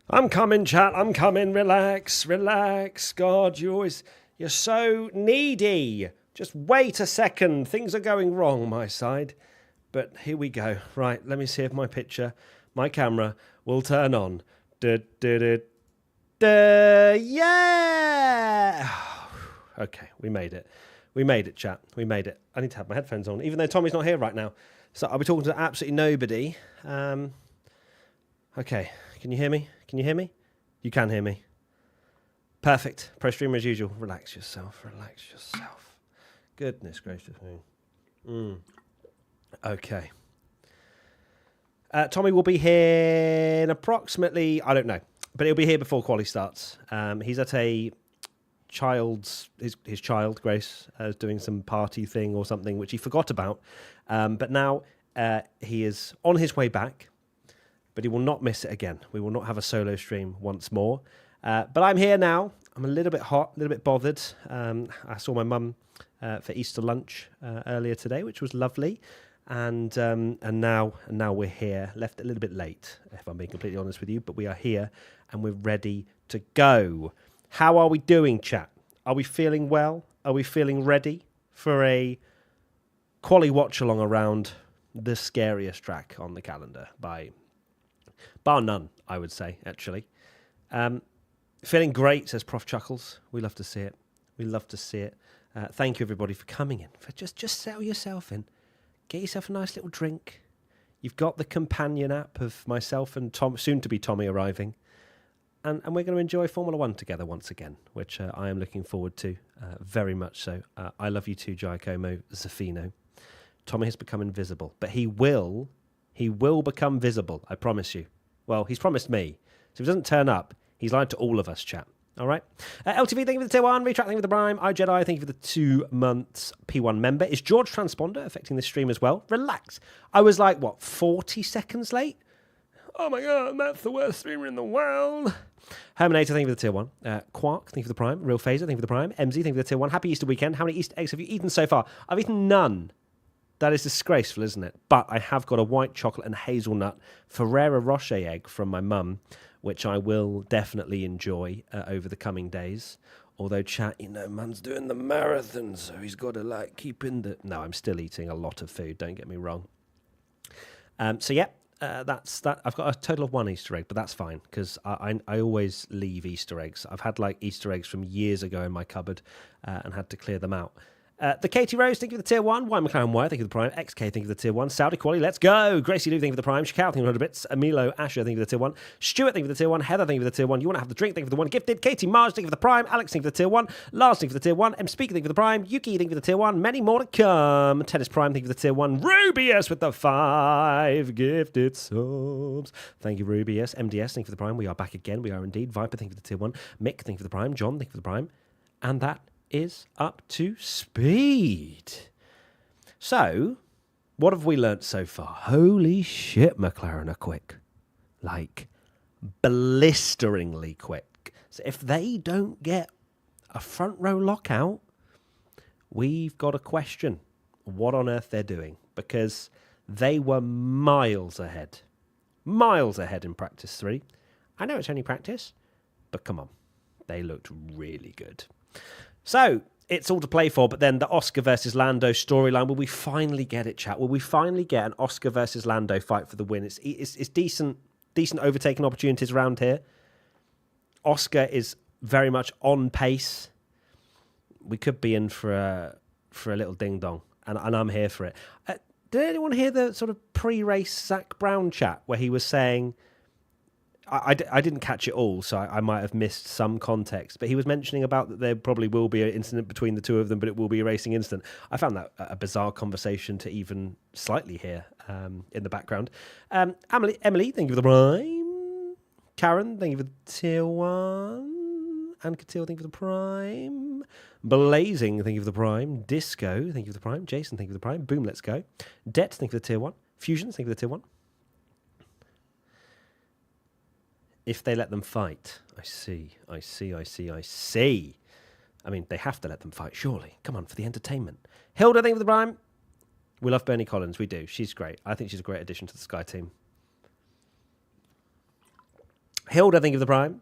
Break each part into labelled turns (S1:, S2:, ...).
S1: I'm coming, chat. I'm coming. Relax, relax. God, you're so needy. Just wait a second. Things are going wrong, my side. But here we go. Right, let me see if my camera will turn on. Yeah! Okay, we made it. We made it, chat. We made it. I need to have my headphones on, even though Tommy's not here right now. So I'll be talking to absolutely nobody. Okay, can you hear me? Can you hear me? You can hear me. Perfect. Pro streamer as usual. Relax yourself. Relax yourself. Goodness gracious me. Okay. Tommy will be here in approximately, I don't know, but he'll be here before quali starts. He's at a his child, Grace, is doing some party thing or something, which he forgot about. But now he is on his way back, but he will not miss it again. We will not have a solo stream once more. But I'm here now. I'm a little bit hot, a little bit bothered. I saw my mum for Easter lunch earlier today, which was lovely. And now we're here. Left a little bit late, if I'm being completely honest with you, but we are here and we're ready to go. How are we doing, chat? Are we feeling well? Are we feeling ready for a quali watch along around the scariest track on the calendar bar none, I would say, actually. Feeling great, says Prof Chuckles. We love to see it. We love to see it. Thank you, everybody, for coming in. For just settle yourself in. Get yourself a nice little drink. You've got the companion app of myself and Tom, soon to be Tommy, arriving. And we're going to enjoy Formula One together once again, which I am looking forward to very much so. I love you too, Giacomo Zaffino. Tommy has become invisible, but he will become visible, I promise you. Well, he's promised me. So if he doesn't turn up, he's lied to all of us, chat. All right. LTV, thank you for the tier 1. Retract, thank you for the Prime. iJedi, thank you for the 2 months P1 member. Is George Transponder affecting this stream as well? Relax. I was like, 40 seconds late? Oh my God, that's the worst streamer in the world. Herminator, thank you for the tier 1. Quark, thank you for the Prime. Real Phaser, thank you for the Prime. MZ, thank you for the tier 1. Happy Easter weekend. How many Easter eggs have you eaten so far? I've eaten none. That is disgraceful, isn't it? But I have got a white chocolate and hazelnut Ferrero Rocher egg from my mum, which I will definitely enjoy over the coming days. Although, chat, man's doing the marathon, so he's got to, keep in the... No, I'm still eating a lot of food, don't get me wrong. That's that. I've got a total of 1 Easter egg, but that's fine, because I always leave Easter eggs. I've had, Easter eggs from years ago in my cupboard and had to clear them out. The Katie Rose, thank you for the tier 1. Y McLaren Wire, thank you for the Prime. XK, thank you for the tier 1. Saudi Quali, let's go. Gracie Lou, thank you for the Prime. Shikal, thank you for 100 bits. Emilo Asher, thank you for the tier 1. Stuart, thank you for the tier 1. Heather, thank you for the tier 1. You want to have the drink, thank you for the 1. Gifted. Katie Marge, thank you for the Prime. Alex, thank you for the tier 1. Lars, thank you for the tier 1. M Speaker, thank you for the Prime. Yuki, thank you for the tier 1. Many more to come. Tennis Prime, thank you for the tier 1. Rubius with the 5 gifted subs. Thank you, Rubius. MDS, thank you for the Prime. We are back again. We are indeed. Viper, thank you for the tier 1. Mick, thank you for the Prime. John, thank you for the Prime. And that is up to speed. So, what have we learnt so far? Holy shit, McLaren are quick. Blisteringly quick. So if they don't get a front row lockout, we've got a question what on earth they're doing, because they were miles ahead in practice 3. I know it's only practice, but come on, they looked really good. So, it's all to play for, but then the Oscar versus Lando storyline, will we finally get it, chat? Will we finally get an Oscar versus Lando fight for the win? It's decent overtaking opportunities around here. Oscar is very much on pace. We could be in for a little ding-dong, and I'm here for it. Did anyone hear the sort of pre-race Zach Brown chat where he was saying... I didn't catch it all, so I might have missed some context. But he was mentioning about that there probably will be an incident between the two of them, but it will be a racing incident. I found that a bizarre conversation to even slightly hear in the background. Emily, thank you for the Prime. Karen, thank you for the tier 1. Anne Catil, thank you for the Prime. Blazing, thank you for the Prime. Disco, thank you for the Prime. Jason, thank you for the Prime. Boom, let's go. Det, thank you for the tier 1. Fusion, thank you for the tier 1. If they let them fight. I see. I mean, they have to let them fight, surely. Come on, for the entertainment. Hilda, thank you for the Prime. We love Bernie Collins. We do. She's great. I think she's a great addition to the Sky team. Hilda, thank you for the Prime.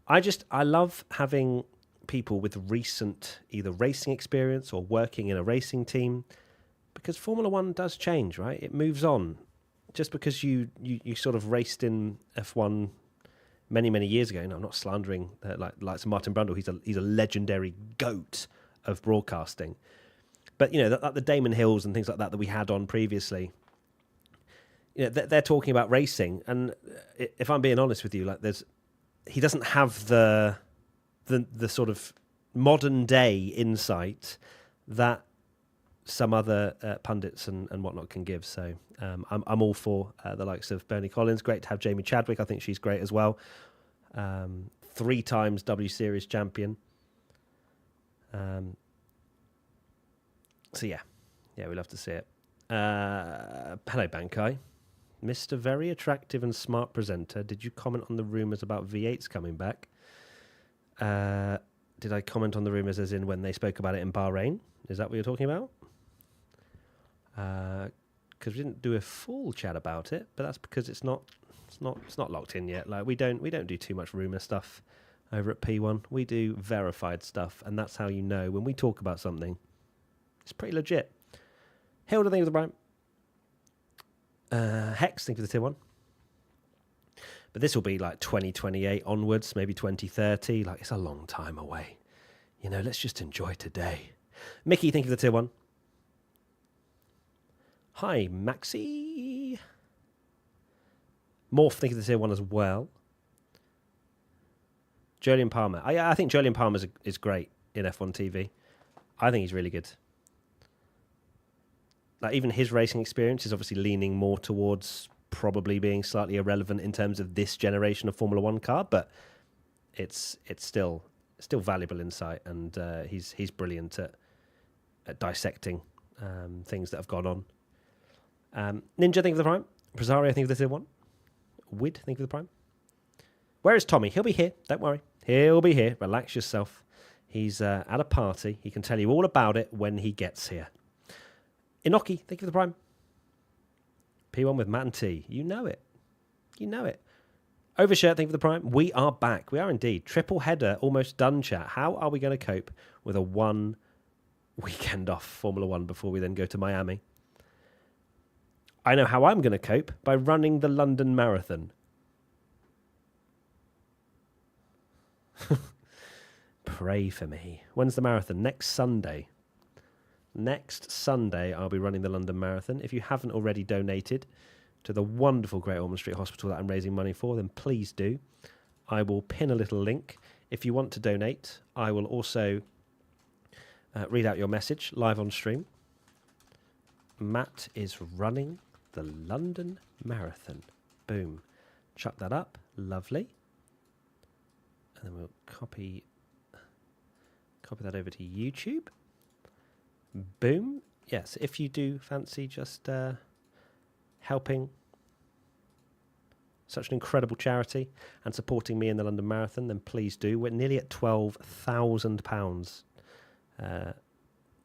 S1: I love having people with recent either racing experience or working in a racing team, because Formula One does change, right? It moves on. Just because you sort of raced in F1 many years ago. No, I'm not slandering like Martin Brundle. He's a legendary goat of broadcasting. But like the Damon Hills and things like that we had on previously. They're talking about racing, and if I'm being honest with you, he doesn't have the sort of modern day insight that some other pundits and whatnot can give. So I'm all for the likes of Bernie Collins. Great to have Jamie Chadwick. I think she's great as well. 3 times W Series champion. So yeah, we love to see it. Hello, Bankai. Mr. Very Attractive and Smart Presenter, did you comment on the rumours about V8s coming back? Did I comment on the rumours as in when they spoke about it in Bahrain? Is that what you're talking about? Because we didn't do a full chat about it, but that's because it's not locked in yet. Like we don't do too much rumour stuff over at P1. We do verified stuff, and that's how you know when we talk about something, it's pretty legit. Hilda, thank you for the Prime. Hex, thank you for the tier 1. But this will be like 2028 onwards, maybe 2030. Like, it's a long time away. Let's just enjoy today. Mickey, thank you for the tier 1. Hi, Maxi. Morph, thank you for the tier 1 as well. Jolyon Palmer. I think Jolyon Palmer is great in F1 TV. I think he's really good. Like, even his racing experience is obviously leaning more towards probably being slightly irrelevant in terms of this generation of Formula One car, but it's still valuable insight, and he's brilliant at dissecting things that have gone on. Ninja, thank you for the Prime. Presario, thank you for the tier 1. Wid, thank you for the Prime. Where is Tommy? He'll be here. Don't worry. He'll be here. Relax yourself. He's at a party. He can tell you all about it when he gets here. Inoki, thank you for the Prime. P1 with Matt and T. You know it. Overshirt, thank you for the Prime. We are back. We are indeed. Triple header, almost done, chat. How are we going to cope with a 1 weekend off Formula One before we then go to Miami? I know how I'm going to cope, by running the London Marathon. Pray for me. When's the marathon? Next Sunday. Next Sunday, I'll be running the London Marathon. If you haven't already donated to the wonderful Great Ormond Street Hospital that I'm raising money for, then please do. I will pin a little link. If you want to donate, I will also read out your message live on stream. Matt is running the London Marathon. Boom. Chuck that up. Lovely. And then we'll copy that over to YouTube. Boom. Yes, if you do fancy just helping such an incredible charity and supporting me in the London Marathon, then please do. We're nearly at £12,000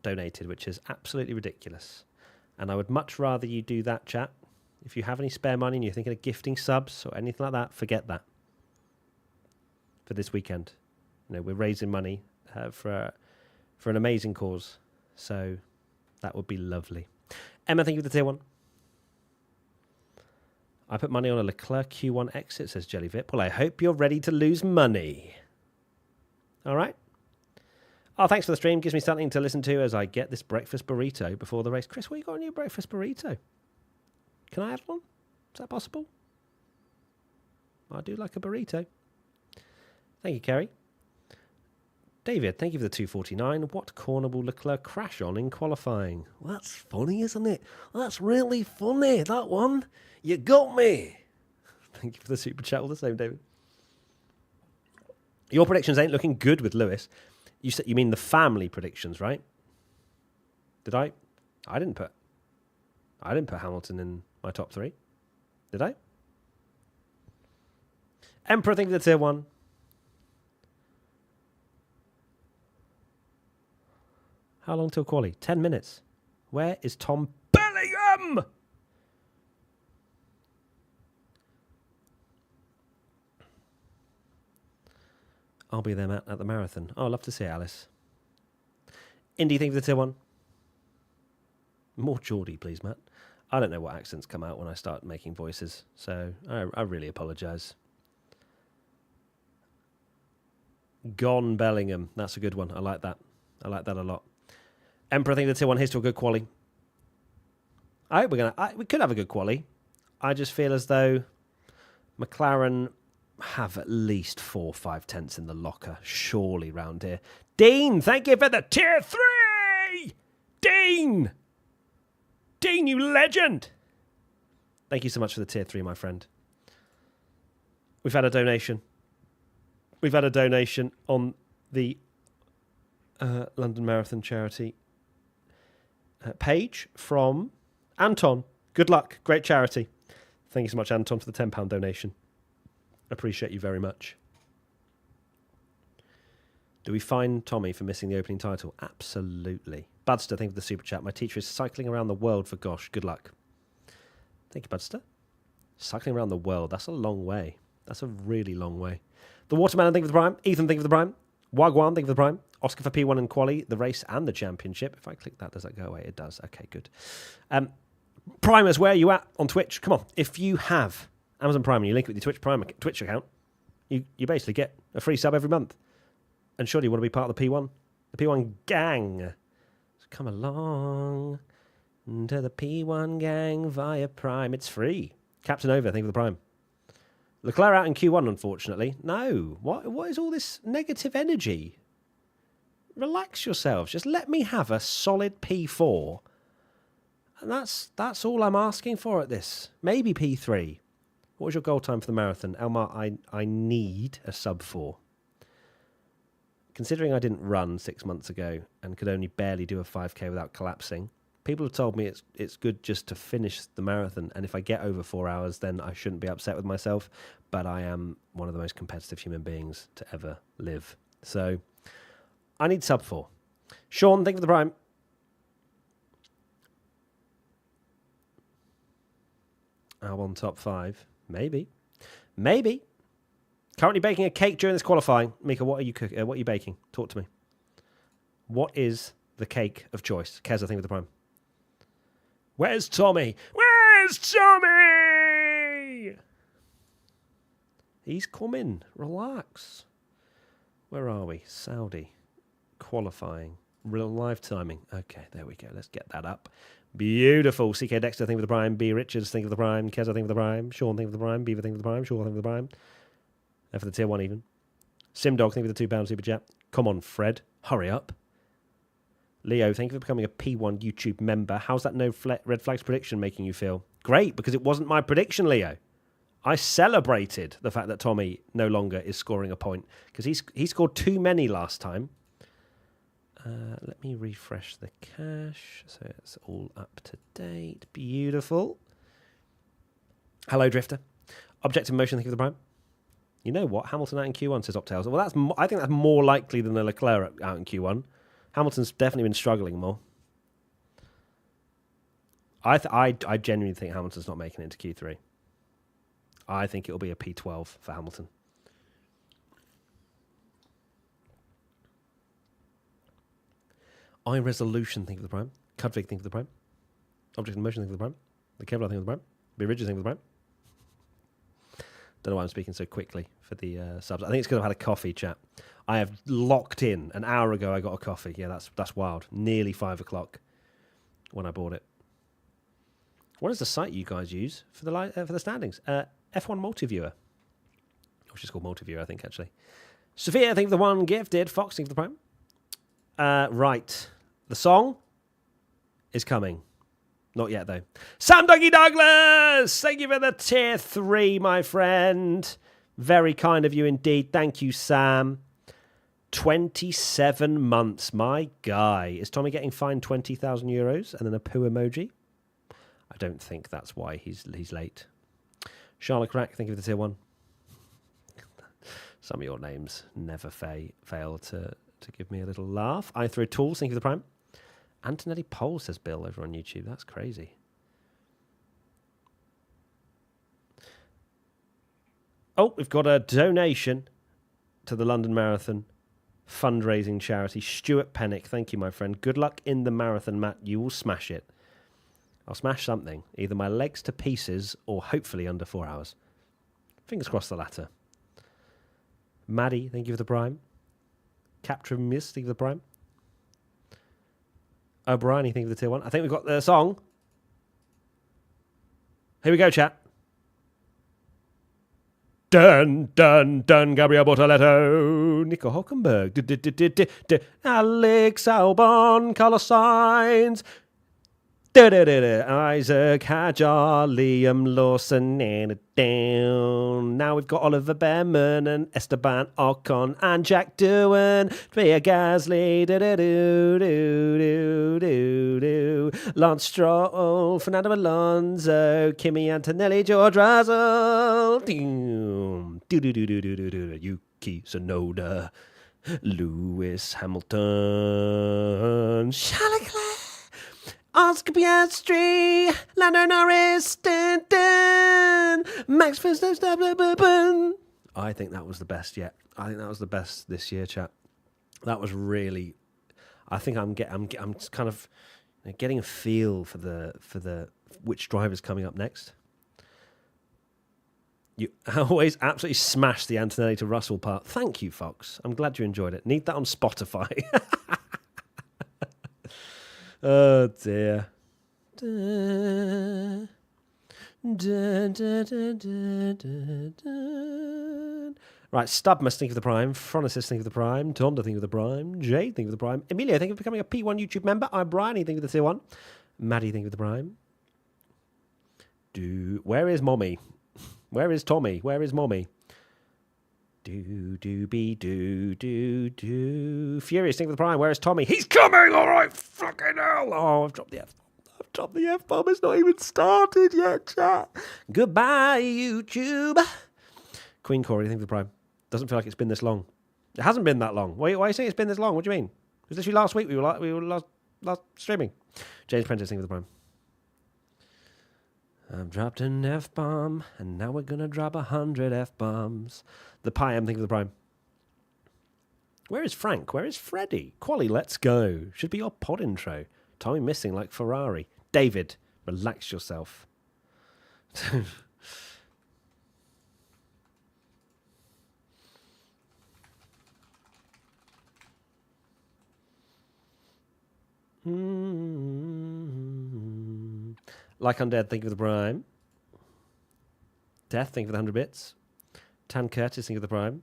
S1: donated, which is absolutely ridiculous. And I would much rather you do that, chat. If you have any spare money and you're thinking of gifting subs or anything like that, forget that. For this weekend. We're raising money for an amazing cause. So that would be lovely. Emma, thank you for the tier 1. I put money on a Leclerc Q1 exit, says Jellyvip. Well, I hope you're ready to lose money. All right. Oh, thanks for the stream. Gives me something to listen to as I get this breakfast burrito before the race. Chris, what you got on your breakfast burrito? Can I have one? Is that possible? I do like a burrito. Thank you, Kerry. David, thank you for the 249. What corner will Leclerc crash on in qualifying? Well, that's funny, isn't it? That's really funny, that one. You got me. Thank you for the super chat all the same, David. Your predictions ain't looking good with Lewis. You mean the family predictions, right? Did I? I didn't put Hamilton in my top 3. Did I? Emperor, thank you for the tier 1. How long till quali? 10 minutes. Where is Tom Bellingham? I'll be there, Matt, at the marathon. Oh, I'd love to see it, Alice. Indy, thank you for the tier 1. More Geordie, please, Matt. I don't know what accents come out when I start making voices, so I really apologise. Gone Bellingham. That's a good one. I like that. I like that a lot. Emperor, thank you for the tier 1. Here's to a good quali. I hope we could have a good quali. I just feel as though McLaren have at least 4 or 5 tenths in the locker, surely, round here. Dean, thank you for the tier 3! Dean! Dean, you legend! Thank you so much for the tier 3, my friend. We've had a donation. We've had a donation on the London Marathon charity page from Anton. Good luck. Great charity. Thank you so much, Anton, for the £10 donation. Appreciate you very much. Do we fine Tommy for missing the opening title? Absolutely. Budster, thank you for the super chat. My teacher is cycling around the world for Gosh. Good luck. Thank you, Budster. Cycling around the world. That's a long way. That's a really long way. The Watermelon, thank you for the prime. Ethan, thank you for the prime. Wagwan, thank you for the prime. Oscar for P1 and Quali, the race and the championship. If I click that, does that go away? It does. Okay, good. Primers, where are you at on Twitch? Come on. If you have Amazon Prime and you link it with your Twitch account, you basically get a free sub every month. And surely you want to be part of the P1 gang. So come along to the P1 gang via Prime. It's free. Captain Over, thank you for the Prime. Leclerc out in Q1, unfortunately. No. What is all this negative energy? Relax yourselves. Just let me have a solid P4. And that's all I'm asking for at this. Maybe P3. What was your goal time for the marathon? Elmar, I need a sub 4. Considering I didn't run 6 months ago and could only barely do a 5K without collapsing, people have told me it's good just to finish the marathon, and if I get over 4 hours, then I shouldn't be upset with myself, but I am one of the most competitive human beings to ever live. So I need sub 4. Sean, thank you for the prime. Albon top 5. Maybe. Currently baking a cake during this qualifying. Mika, what are you baking? Talk to me. What is the cake of choice? Kez, I think, with the prime. Where's Tommy? Where's Tommy? He's coming. Relax. Where are we? Saudi. Qualifying. Real live timing. Okay, there we go. Let's get that up. Beautiful. CK Dexter, think of the prime. B. Richards, think of the prime. Kez, I think of the prime. Sean, think of the prime. Beaver, think of the prime. Sean, think of the prime. For the tier 1 even. Simdog, think of the £2 super chat. Come on, Fred. Hurry up. Leo, thank you for becoming a P1 YouTube member. How's that no red flags prediction making you feel? Great, because it wasn't my prediction, Leo. I celebrated the fact that Tommy no longer is scoring a point because he scored too many last time. Let me refresh the cache so it's all up to date. Beautiful. Hello, Drifter. Objective motion, think of the prime. You know what? Hamilton out in Q1, says Optails. Well, I think that's more likely than the Leclerc out in Q1. Hamilton's definitely been struggling more. I genuinely think Hamilton's not making it into Q3. I think it'll be a P12 for Hamilton. iResolution, think of the prime. Cudvig, think of the prime. Object in motion, think of the prime. The Kevlar, think of the prime. Be Ridges, think of the prime. Don't know why I'm speaking so quickly for the subs. I think it's because I've had a coffee, chat. I have locked in. An hour ago, I got a coffee. Yeah, that's wild. Nearly 5 o'clock when I bought it. What is the site you guys use for the standings? F1 Multiviewer. Which is called Multiviewer, I think, actually. Sophia, I think the one gifted. Fox, think of the prime. Right. The song is coming. Not yet, though. Sam Dougie Douglas! Thank you for the tier 3, my friend. Very kind of you indeed. Thank you, Sam. 27 months. My guy. Is Tommy getting fined €20,000 and then a poo emoji? I don't think that's why he's late. Charlotte Crack, thank you for the tier 1. Some of your names never fail to give me a little laugh. I throw tools, thank you for the prime. Antonelli Pole, says Bill over on YouTube. That's crazy. Oh, we've got a donation to the London Marathon fundraising charity. Stuart Pennick, thank you, my friend. Good luck in the marathon, Matt. You will smash it. I'll smash something, either my legs to pieces or hopefully under 4 hours. Fingers crossed the latter. Maddie, thank you for the prime. Capture Miss, thank you for the prime. O'Brien, thank you for the tier 1. I think we've got the song. Here we go, chat. Dun, dun, dun, Gabriel Bortoletto, Nico Hulkenberg, Alex Albon, Carlos Sainz, Isaac Hadjar, Liam Lawson, down. Now we've got Oliver Behrman and Esteban Ocon and Jack Doohan, Pierre Gasly, Lance Stroll, Fernando Alonso, Kimi Antonelli, George Russell, Yuki Tsunoda, Lewis Hamilton, Charles Leclerc, Oscar Piastri, Lando Norris, Max Verstappen. I think that was the best yet. I think that was the best this year, chat. That was really. I think I'm kind of getting a feel for the which driver's coming up next. You always absolutely smashed the Antonelli to Russell part. Thank you, Fox. I'm glad you enjoyed it. Need that on Spotify. Oh dear. Right, Stubmus, think of the prime. Phronesis, think of the prime. Tonda, think of the prime. Jade, think of the prime. Emilio, think of becoming a P1 YouTube member. I'm Brian, think of the tier 1. Maddie, think of the prime. Where is Mommy? Where is Tommy? Where is Mommy? Furious, think of the prime. Where is Tommy? He's coming! All right, fucking hell. Oh, I've dropped the F. I've dropped the F-bomb. It's not even started yet, chat. Goodbye, YouTube. Queen Corey, think of the prime. Doesn't feel like it's been this long. It hasn't been that long. Why are you saying it's been this long? What do you mean? It was literally last week we were last streaming. James Prentice, think of the prime. I've dropped an F-bomb, and now we're going to drop 100 F-bombs. The Pie, think of the prime. Where is Frank? Where is Freddie? Quali, let's go. Should be your pod intro. Tommy missing like Ferrari. David, relax yourself. Like Undead, think of the prime. Death, think of the 100 bits. Tan Curtis, think of the prime.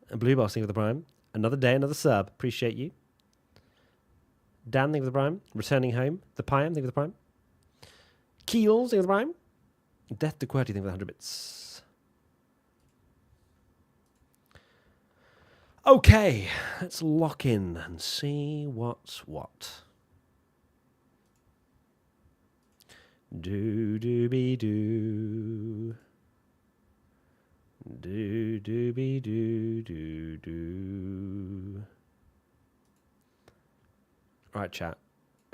S1: And Blue Boss, think of the prime. Another day, another sub. Appreciate you. Dan, think of the prime. Returning home. The Piam, think of the prime. Keels, think of the prime. Death to QWERTY, think of the 100 bits. Okay, let's lock in and see what's what. Do-do-be-do. Do-do-be-do-do-do. Right, chat.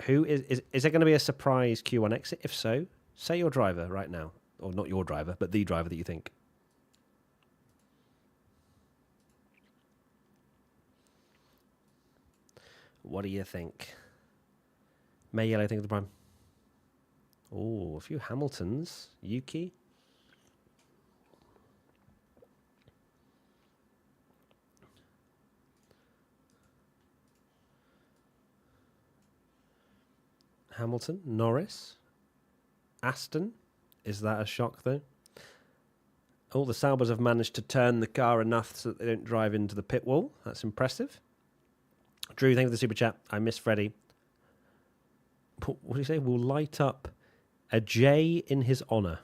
S1: Who is there going to be a surprise Q1 exit? If so, say your driver right now. Or not your driver, but the driver that you think. What do you think? May Yellow, think of the prime. Oh, a few Hamiltons. Yuki. Hamilton. Norris. Aston. Is that a shock, though? All the Saubers have managed to turn the car enough so that they don't drive into the pit wall. That's impressive. Drew, thank you for the super chat. I miss Freddie. What do you say? Will light up a J in his honour.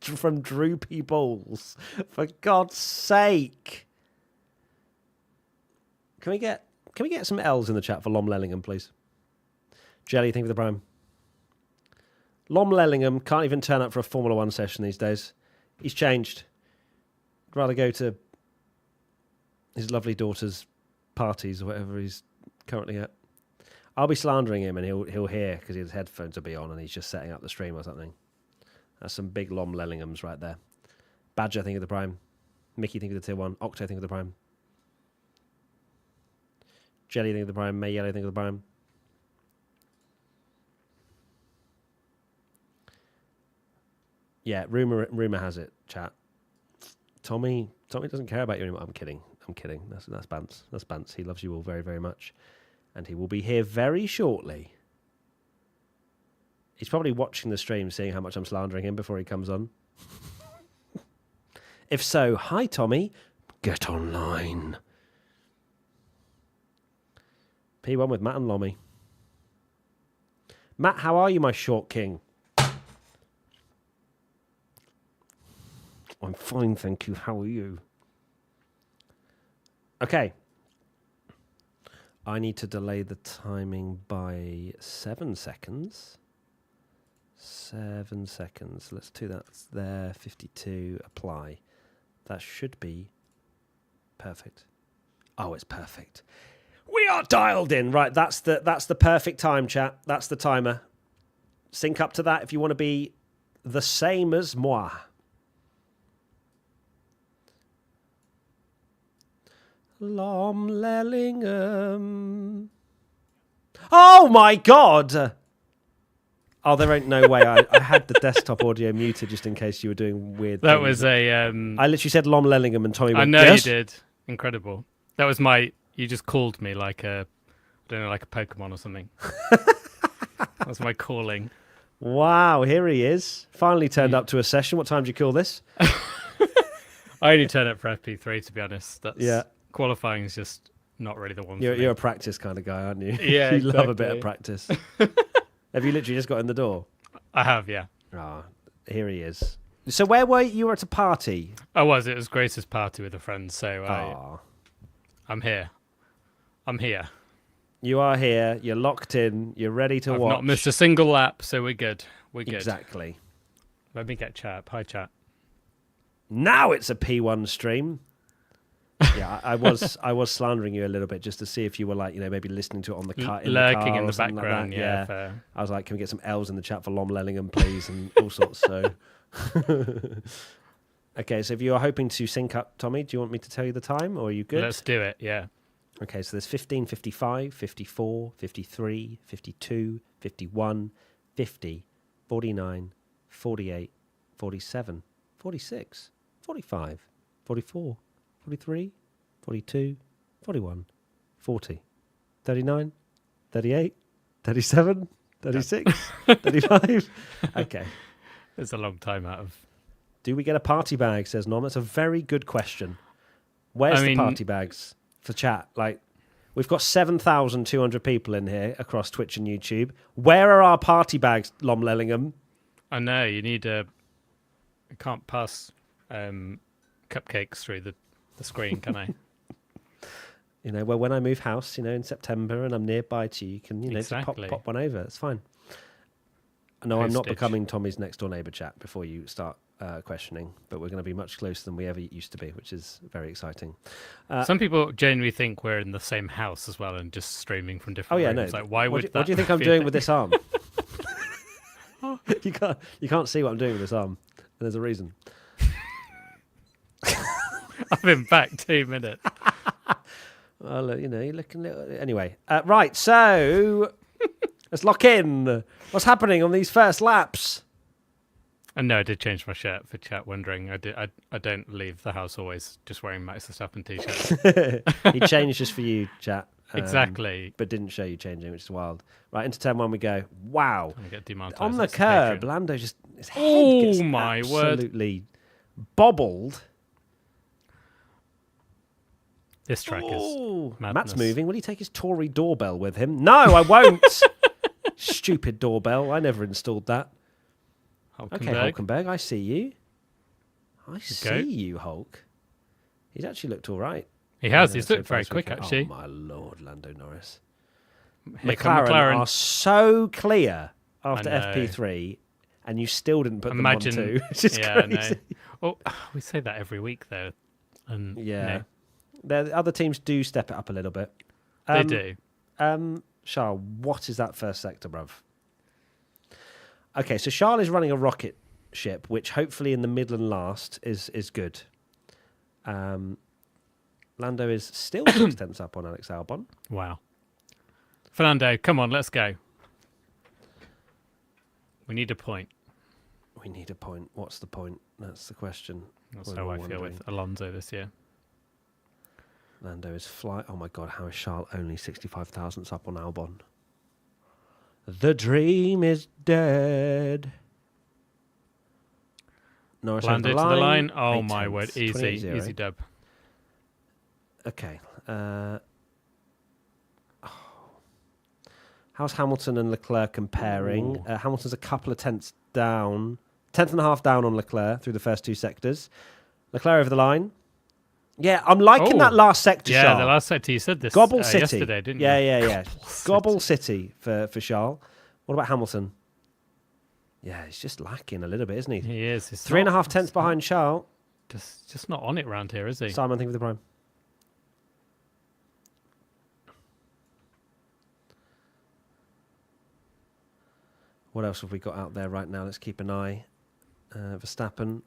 S1: From Drew P. Balls. For God's sake. Can we get some L's in the chat for Lom Lellingham, please? Jelly, thank you for the prime. Lom Lellingham can't even turn up for a Formula 1 session these days. He's changed. I'd rather go to his lovely daughter's parties or whatever he's currently at. I'll be slandering him and he'll hear because his headphones will be on and he's just setting up the stream or something. That's some big Lom Lellinghams right there. Badger, think of the prime. Mickey, think of the tier 1. Octo, think of the prime. Jelly, think of the prime. May Yellow, think of the prime. Yeah, rumor has it, chat. Tommy doesn't care about you anymore. I'm kidding. That's Bance. That's Bance. He loves you all very, very much. And he will be here very shortly. He's probably watching the stream, seeing how much I'm slandering him before he comes on. If so, hi, Tommy. Get online. P1 with Matt and Lommy. Matt, how are you, my short king? I'm fine, thank you. How are you? Okay. I need to delay the timing by 7 seconds. 7 seconds. Let's do that. It's there. 52. Apply. That should be perfect. Oh, it's perfect. We are dialed in. Right, that's the perfect time, chat. That's the timer. Sync up to that if you want to be the same as moi. Lom Lellingham. Oh my God! Oh, there ain't no way. I had the desktop audio muted just in case you were doing weird
S2: That
S1: things.
S2: was a...
S1: I literally said Lom Lellingham and Tommy went,
S2: I know
S1: yes?
S2: you did. Incredible. That was my... You just called me like a... I don't know, like a Pokemon or something. That was my calling.
S1: Wow, here he is. Finally turned up to a session. What time did you call this?
S2: I only turn up for FP3, to be honest. That's,
S1: Yeah.
S2: Qualifying is just not really the one for me.
S1: You're a practice kind of guy, aren't you?
S2: Yeah,
S1: You love a bit
S2: exactly.
S1: of practice. Have you literally just got in the door?
S2: I have, yeah.
S1: Ah, here he is. So where were you? You were at a party?
S2: I was. It was Grace's party with a friend, so I'm here. I'm here.
S1: You are here. You're locked in. You're ready to
S2: I've
S1: watch.
S2: not missed a single lap, so we're good. We're good.
S1: Exactly.
S2: Let me get chat. Hi, chat.
S1: Now it's a P1 stream. Yeah, I was slandering you a little bit just to see if you were like, maybe listening to it on the car,
S2: lurking in
S1: or
S2: the
S1: something like
S2: background.
S1: that.
S2: Yeah, fair.
S1: I was like, can we get some L's in the chat for Lom Lellingham, please, and all sorts. So, okay. So if you are hoping to sync up, Tommy, do you want me to tell you the time, or are you good?
S2: Let's do it. Yeah.
S1: Okay. So there's 15, 55, 54, 53, 52, 51, 50, 49, 48, 47, 46, 45, 44. 43, 42, 41, 40, 39, 38, 37, 36, 35. Okay.
S2: It's a long time out of...
S1: Do we get a party bag, says Nom? That's a very good question. Where's the party bags for chat? Like, we've got 7,200 people in here across Twitch and YouTube. Where are our party bags, Lom Lellingham?
S2: I know, you need a... I can't pass cupcakes through the screen, can I?
S1: Well, when I move house, in September and I'm nearby to you, you can,
S2: Exactly.
S1: just pop one over. It's fine. No, I'm not becoming Tommy's next door neighbour, chat, before you start questioning, but we're going to be much closer than we ever used to be, which is very exciting.
S2: Some people genuinely think we're in the same house as well and just streaming from different rooms.
S1: No.
S2: Like, why would that?
S1: What do you think I'm doing with this arm? You can't see what I'm doing with this arm. And there's a reason.
S2: I've been back 2 minutes.
S1: Well, you're looking a little... Anyway, right, so let's lock in. What's happening on these first laps?
S2: And no, I did change my shirt for chat wondering. I don't leave the house always just wearing Max Verstappen t-shirts.
S1: He changed just for you, chat.
S2: Exactly.
S1: But didn't show you changing, which is wild. Right, into turn one we go. Wow.
S2: Get demonetized.
S1: On the curb, Lando just... His head gets
S2: my word.
S1: absolutely bobbled.
S2: This track is madness.
S1: Matt's moving. Will he take his Tory doorbell with him? No, I won't. Stupid doorbell. I never installed that.
S2: Hulkenberg.
S1: Okay, Hulkenberg, I see you. I see you, Hulk. He's actually looked all right.
S2: He has. He's looked very quick, actually.
S1: Oh, my Lord, Lando Norris.
S2: McLaren
S1: are so clear after FP3, and you still didn't put them on 2. It's just crazy.
S2: Well, we say that every week, though. And,
S1: yeah. The other teams do step it up a little bit.
S2: They do.
S1: Charles, what is that first sector, bruv? Okay, so Charles is running a rocket ship, which hopefully in the middle and last is good. Lando is still 6 tenths up on Alex Albon.
S2: Wow. Fernando, come on, let's go. We need a point.
S1: We need a point. What's the point? That's the question.
S2: That's
S1: We're
S2: how
S1: all
S2: I feel
S1: wondering.
S2: with Alonso this year.
S1: Lando is fly. Oh my God, how is Charles only 65 thousandths up on Albon? The dream is dead. Norris over
S2: Lando
S1: the
S2: to the line. Oh
S1: 8
S2: my word,
S1: tenths,
S2: easy,
S1: 28.0.
S2: easy dub.
S1: Okay. How's Hamilton and Leclerc comparing? Hamilton's a couple of tenths down, tenth and a half down on Leclerc through the first 2 sectors. Leclerc over the line. Yeah, I'm liking that last sector,
S2: Yeah,
S1: Charles.
S2: the last sector, you said this
S1: Gobble City.
S2: yesterday, didn't you?
S1: Yeah. Gobble City for Charles. What about Hamilton? Yeah, he's just lacking a little bit, isn't he?
S2: He is.
S1: 3.5 tenths behind Charles.
S2: Just not on it round here, is he?
S1: Simon, think of the prime. What else have we got out there right now? Let's keep an eye. Verstappen.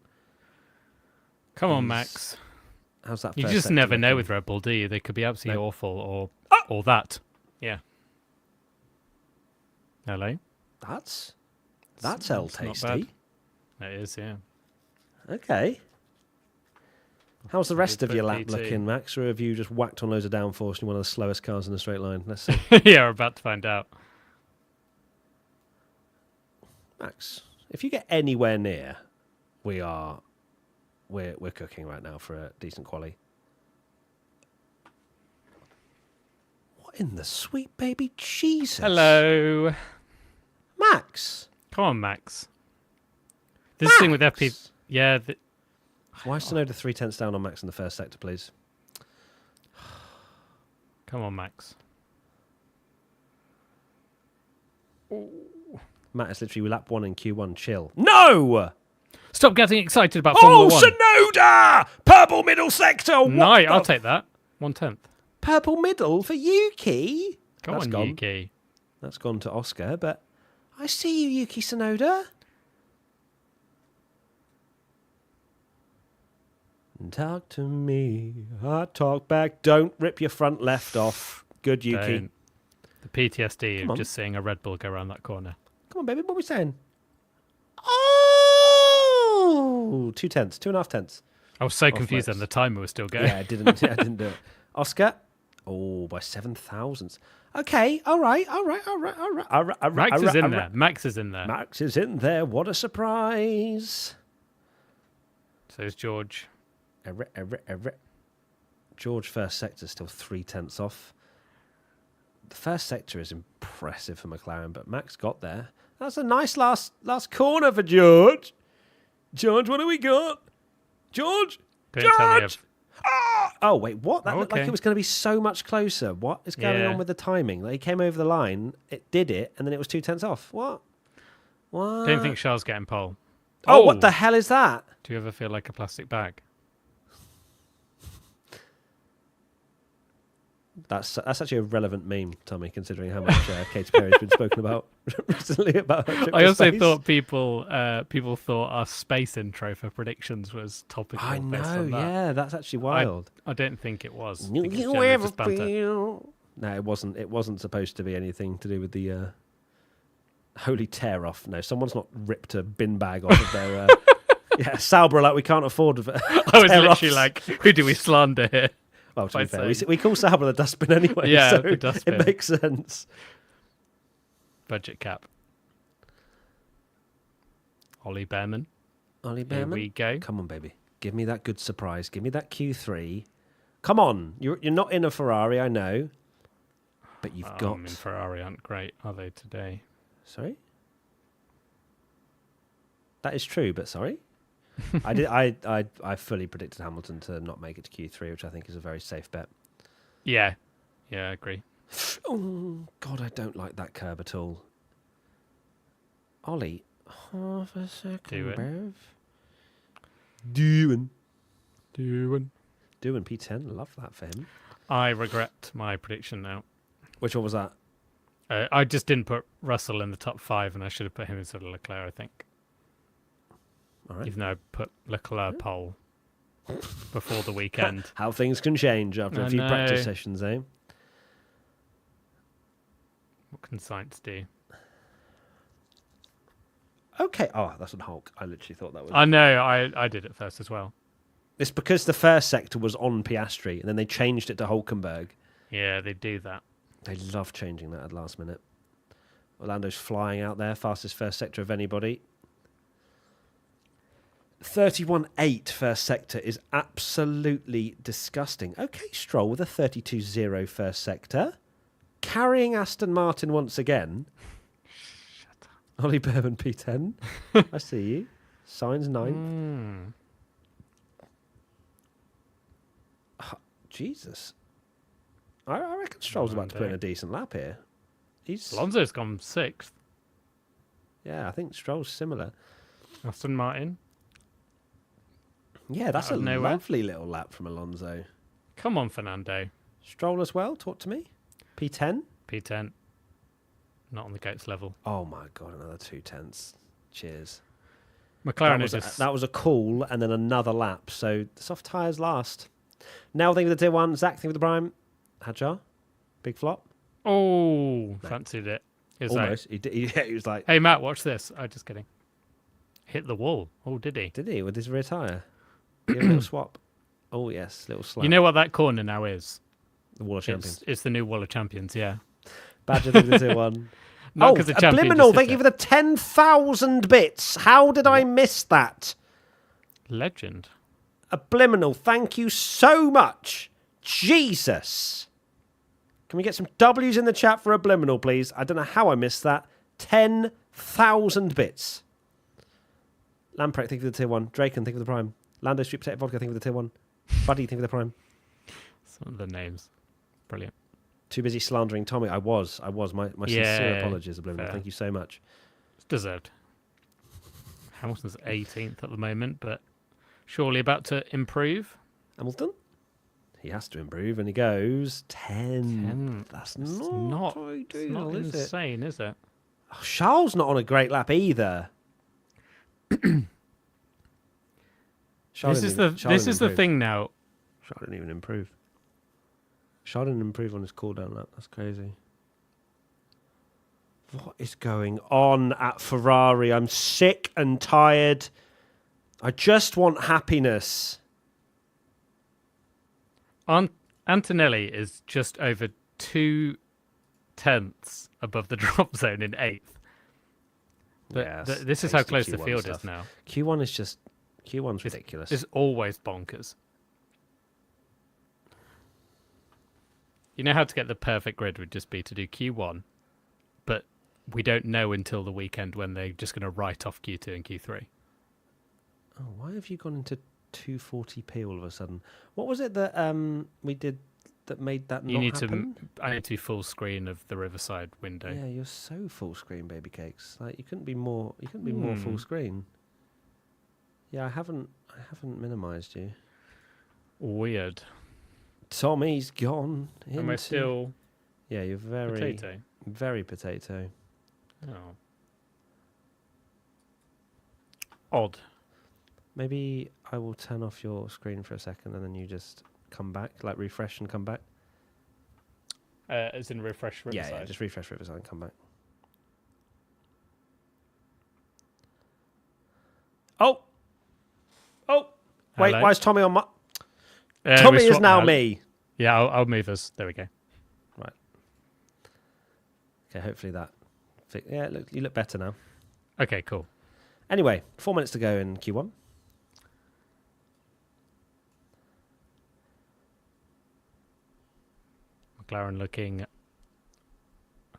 S2: Come on, Max.
S1: How's that?
S2: You
S1: first
S2: just
S1: sector
S2: never know
S1: looking?
S2: with Red Bull, do you? They could be absolutely
S1: No.
S2: awful or that. Yeah. Hello?
S1: That's
S2: It's not
S1: tasty.
S2: bad. It is, yeah.
S1: Okay. How's the rest of
S2: Good
S1: your lap
S2: PT.
S1: looking, Max? Or have you just whacked on loads of downforce and you're one of the slowest cars in the straight line? Let's see.
S2: Yeah, we're about to find out.
S1: Max, if you get anywhere near, we're cooking right now for a decent quali. What in the sweet baby Jesus?
S2: Hello.
S1: Max.
S2: Come on, Max. This thing with
S1: Max!
S2: FP... Yeah,
S1: Why is Tsunoda 3 tenths down on Max in the first sector, please?
S2: come on, Max.
S1: Matt is literally lap 1 in Q1. Chill. No!
S2: Stop getting excited about Formula 1.
S1: Tsunoda! Purple middle sector! What
S2: No,
S1: the
S2: I'll take that. 1/10.
S1: Purple middle for Yuki?
S2: Come
S1: That's
S2: on,
S1: gone.
S2: Yuki.
S1: That's gone to Oscar, but I see you, Yuki Tsunoda. Talk to me. I talk back. Don't rip your front left off. Good, Yuki.
S2: Don't. The PTSD
S1: Come
S2: of
S1: on.
S2: just seeing a Red Bull go around that corner.
S1: Come on, baby. What are we saying? Oh! 2 tenths. 2.5 tenths.
S2: I was so
S1: Off
S2: confused then.
S1: Max.
S2: The timer was still going.
S1: Yeah, I didn't do it. Oscar. Oh, by 7 thousandths. Okay. All right.
S2: Max is in there. Max is in there.
S1: Max is in there. What a surprise.
S2: So is George.
S1: George first sector still 3 tenths off. The first sector is impressive for McLaren, but Max got there. That's a nice last corner for George. George, what have we got? George!
S2: Don't tell me
S1: George! Oh, wait, what? That looked like
S2: okay.
S1: it was going to be so much closer. What is going
S2: Yeah.
S1: on with the timing? Like, he came over the line, it did it, and then it was 2 tenths off. What?
S2: Don't think Charles getting pole.
S1: Oh, what the hell is that?
S2: Do you ever feel like a plastic bag?
S1: That's actually a relevant meme, Tommy, considering how much Katy Perry's been spoken about recently about her trip
S2: I
S1: to
S2: also
S1: space.
S2: thought people thought our space intro for predictions was topical.
S1: I
S2: based
S1: know,
S2: on that.
S1: yeah, that's actually wild.
S2: I don't think it was. I
S1: You
S2: think it's generally
S1: ever
S2: just banter.
S1: feel? No, it wasn't. It wasn't supposed to be anything to do with the holy tear off. No, someone's not ripped a bin bag off of their. Yeah, Sauber are like we can't afford.
S2: I was literally like, who do we slander here?
S1: Well, to be
S2: by
S1: fair,
S2: saying-
S1: we call Sauber the dustbin anyway.
S2: Yeah,
S1: so
S2: the dustbin.
S1: It makes sense.
S2: Budget cap. Ollie Behrman.
S1: Ollie
S2: Here
S1: Behrman,
S2: we go.
S1: come on, baby, give me that good surprise. Give me that Q3. Come on, you're not in a Ferrari, I know, but you've got.
S2: I mean, Ferrari aren't great, are they today?
S1: Sorry, that is true, but sorry. I did. I fully predicted Hamilton to not make it to Q3, which I think is a very safe bet.
S2: Yeah, I agree.
S1: Oh God, I don't like that curb at all. Ollie, half a second,
S2: Do it.
S1: bruv. Doing P10. Love that for him.
S2: I regret my prediction now.
S1: Which one was that?
S2: I just didn't put Russell in the top 5, and I should have put him instead of Leclerc, I think.
S1: All right.
S2: Even though I put Leclerc pole. before the weekend.
S1: How things can change after a
S2: I
S1: few
S2: know.
S1: practice sessions, eh?
S2: What can science do?
S1: Okay. Oh, that's on Hulk. I literally thought that was...
S2: I know, I did it first as well.
S1: It's because the first sector was on Piastri, and then they changed it to Hulkenberg.
S2: Yeah, they do that.
S1: They love changing that at the last minute. Orlando's flying out there, fastest first sector of anybody. 31.8 first sector is absolutely disgusting. Okay, Stroll with a 32.0 first sector. Carrying Aston Martin once again.
S2: Shut
S1: Ollie Bourbon P10. I see you. Signs 9th. Jesus. I reckon Stroll's about to put in a decent lap here.
S2: Alonso's gone 6th.
S1: Yeah, I think Stroll's similar.
S2: Aston Martin.
S1: Yeah, that's
S2: Out
S1: a
S2: of nowhere.
S1: lovely little lap from Alonso.
S2: Come on, Fernando.
S1: Stroll as well, talk to me. P10?
S2: P10. Not on the goats level.
S1: Oh my God, another 2/10. Cheers.
S2: McLaren
S1: That was a call and then another lap. So the soft tyres last. Now thing with the tier 1. Zach thing with the prime. Hadjar. Big flop.
S2: Oh, fancied it. He was like,
S1: Almost. He was like...
S2: hey, Matt, watch this. Oh, just kidding. Hit the wall. Oh, did he?
S1: Did he? With his rear tyre? Give a little swap. Oh, yes. Little slap.
S2: You know what that corner now is?
S1: The Wall of Champions.
S2: It's the new Wall of Champions, yeah.
S1: Badger thing with the tier 1.
S2: Not because the champion
S1: Obliminal,
S2: just
S1: thank
S2: hit
S1: you
S2: it.
S1: for the 10,000 bits. How did I miss that?
S2: Legend.
S1: Obliminal, thank you so much. Jesus. Can we get some W's in the chat for Obliminal, please? I don't know how I missed that. 10,000 bits. Lamprecht, thank you for the tier 1. Draken, thank you for the prime. Lando Street Potato Vodka, thank you for the tier 1. Buddy, thank you for the prime.
S2: Some of the names. Brilliant.
S1: Too busy slandering Tommy. I was. My sincere apologies, Obliminal.
S2: Fair.
S1: Thank you so much.
S2: It's deserved. Hamilton's 18th at the moment, but surely about to improve.
S1: Hamilton? He has to improve, and he goes 10. That's
S2: It's
S1: not
S2: not
S1: ideal, is it?
S2: insane, is it?
S1: Oh, Charles not on a great lap either.
S2: This is the thing now.
S1: Charles didn't even improve. Charles didn't improve on his cooldown lap. That's crazy. What is going on at Ferrari? I'm sick and tired. I just want happiness.
S2: Antonelli is just over 2/10 above the drop zone in 8th. This is how close the field is now.
S1: Q1's ridiculous.
S2: It's always bonkers. You know how to get the perfect grid would just be to do Q1, but we don't know until the weekend when they're just going to write off Q2 and Q3.
S1: Oh, why have you gone into 240p all of a sudden? What was it that we did that made that not happen?
S2: I need to be full screen of the Riverside window.
S1: Yeah, you're so full screen, baby cakes. Like you couldn't be more full screen. Yeah, I haven't minimized you.
S2: Weird.
S1: Tommy's gone.
S2: Am I still
S1: Yeah, you're very
S2: potato?
S1: very potato.
S2: Oh. Odd.
S1: Maybe I will turn off your screen for a second and then you just come back, like refresh and come back.
S2: As in refresh Riverside.
S1: Yeah, just refresh Riverside and come back. Oh! Wait,
S2: Hello?
S1: why is Tommy on my... Tommy is now me.
S2: Yeah, I'll move us. There we go.
S1: Right. Okay, hopefully that... Yeah, you look better now.
S2: Okay, cool.
S1: Anyway, 4 minutes to go in Q1.
S2: McLaren looking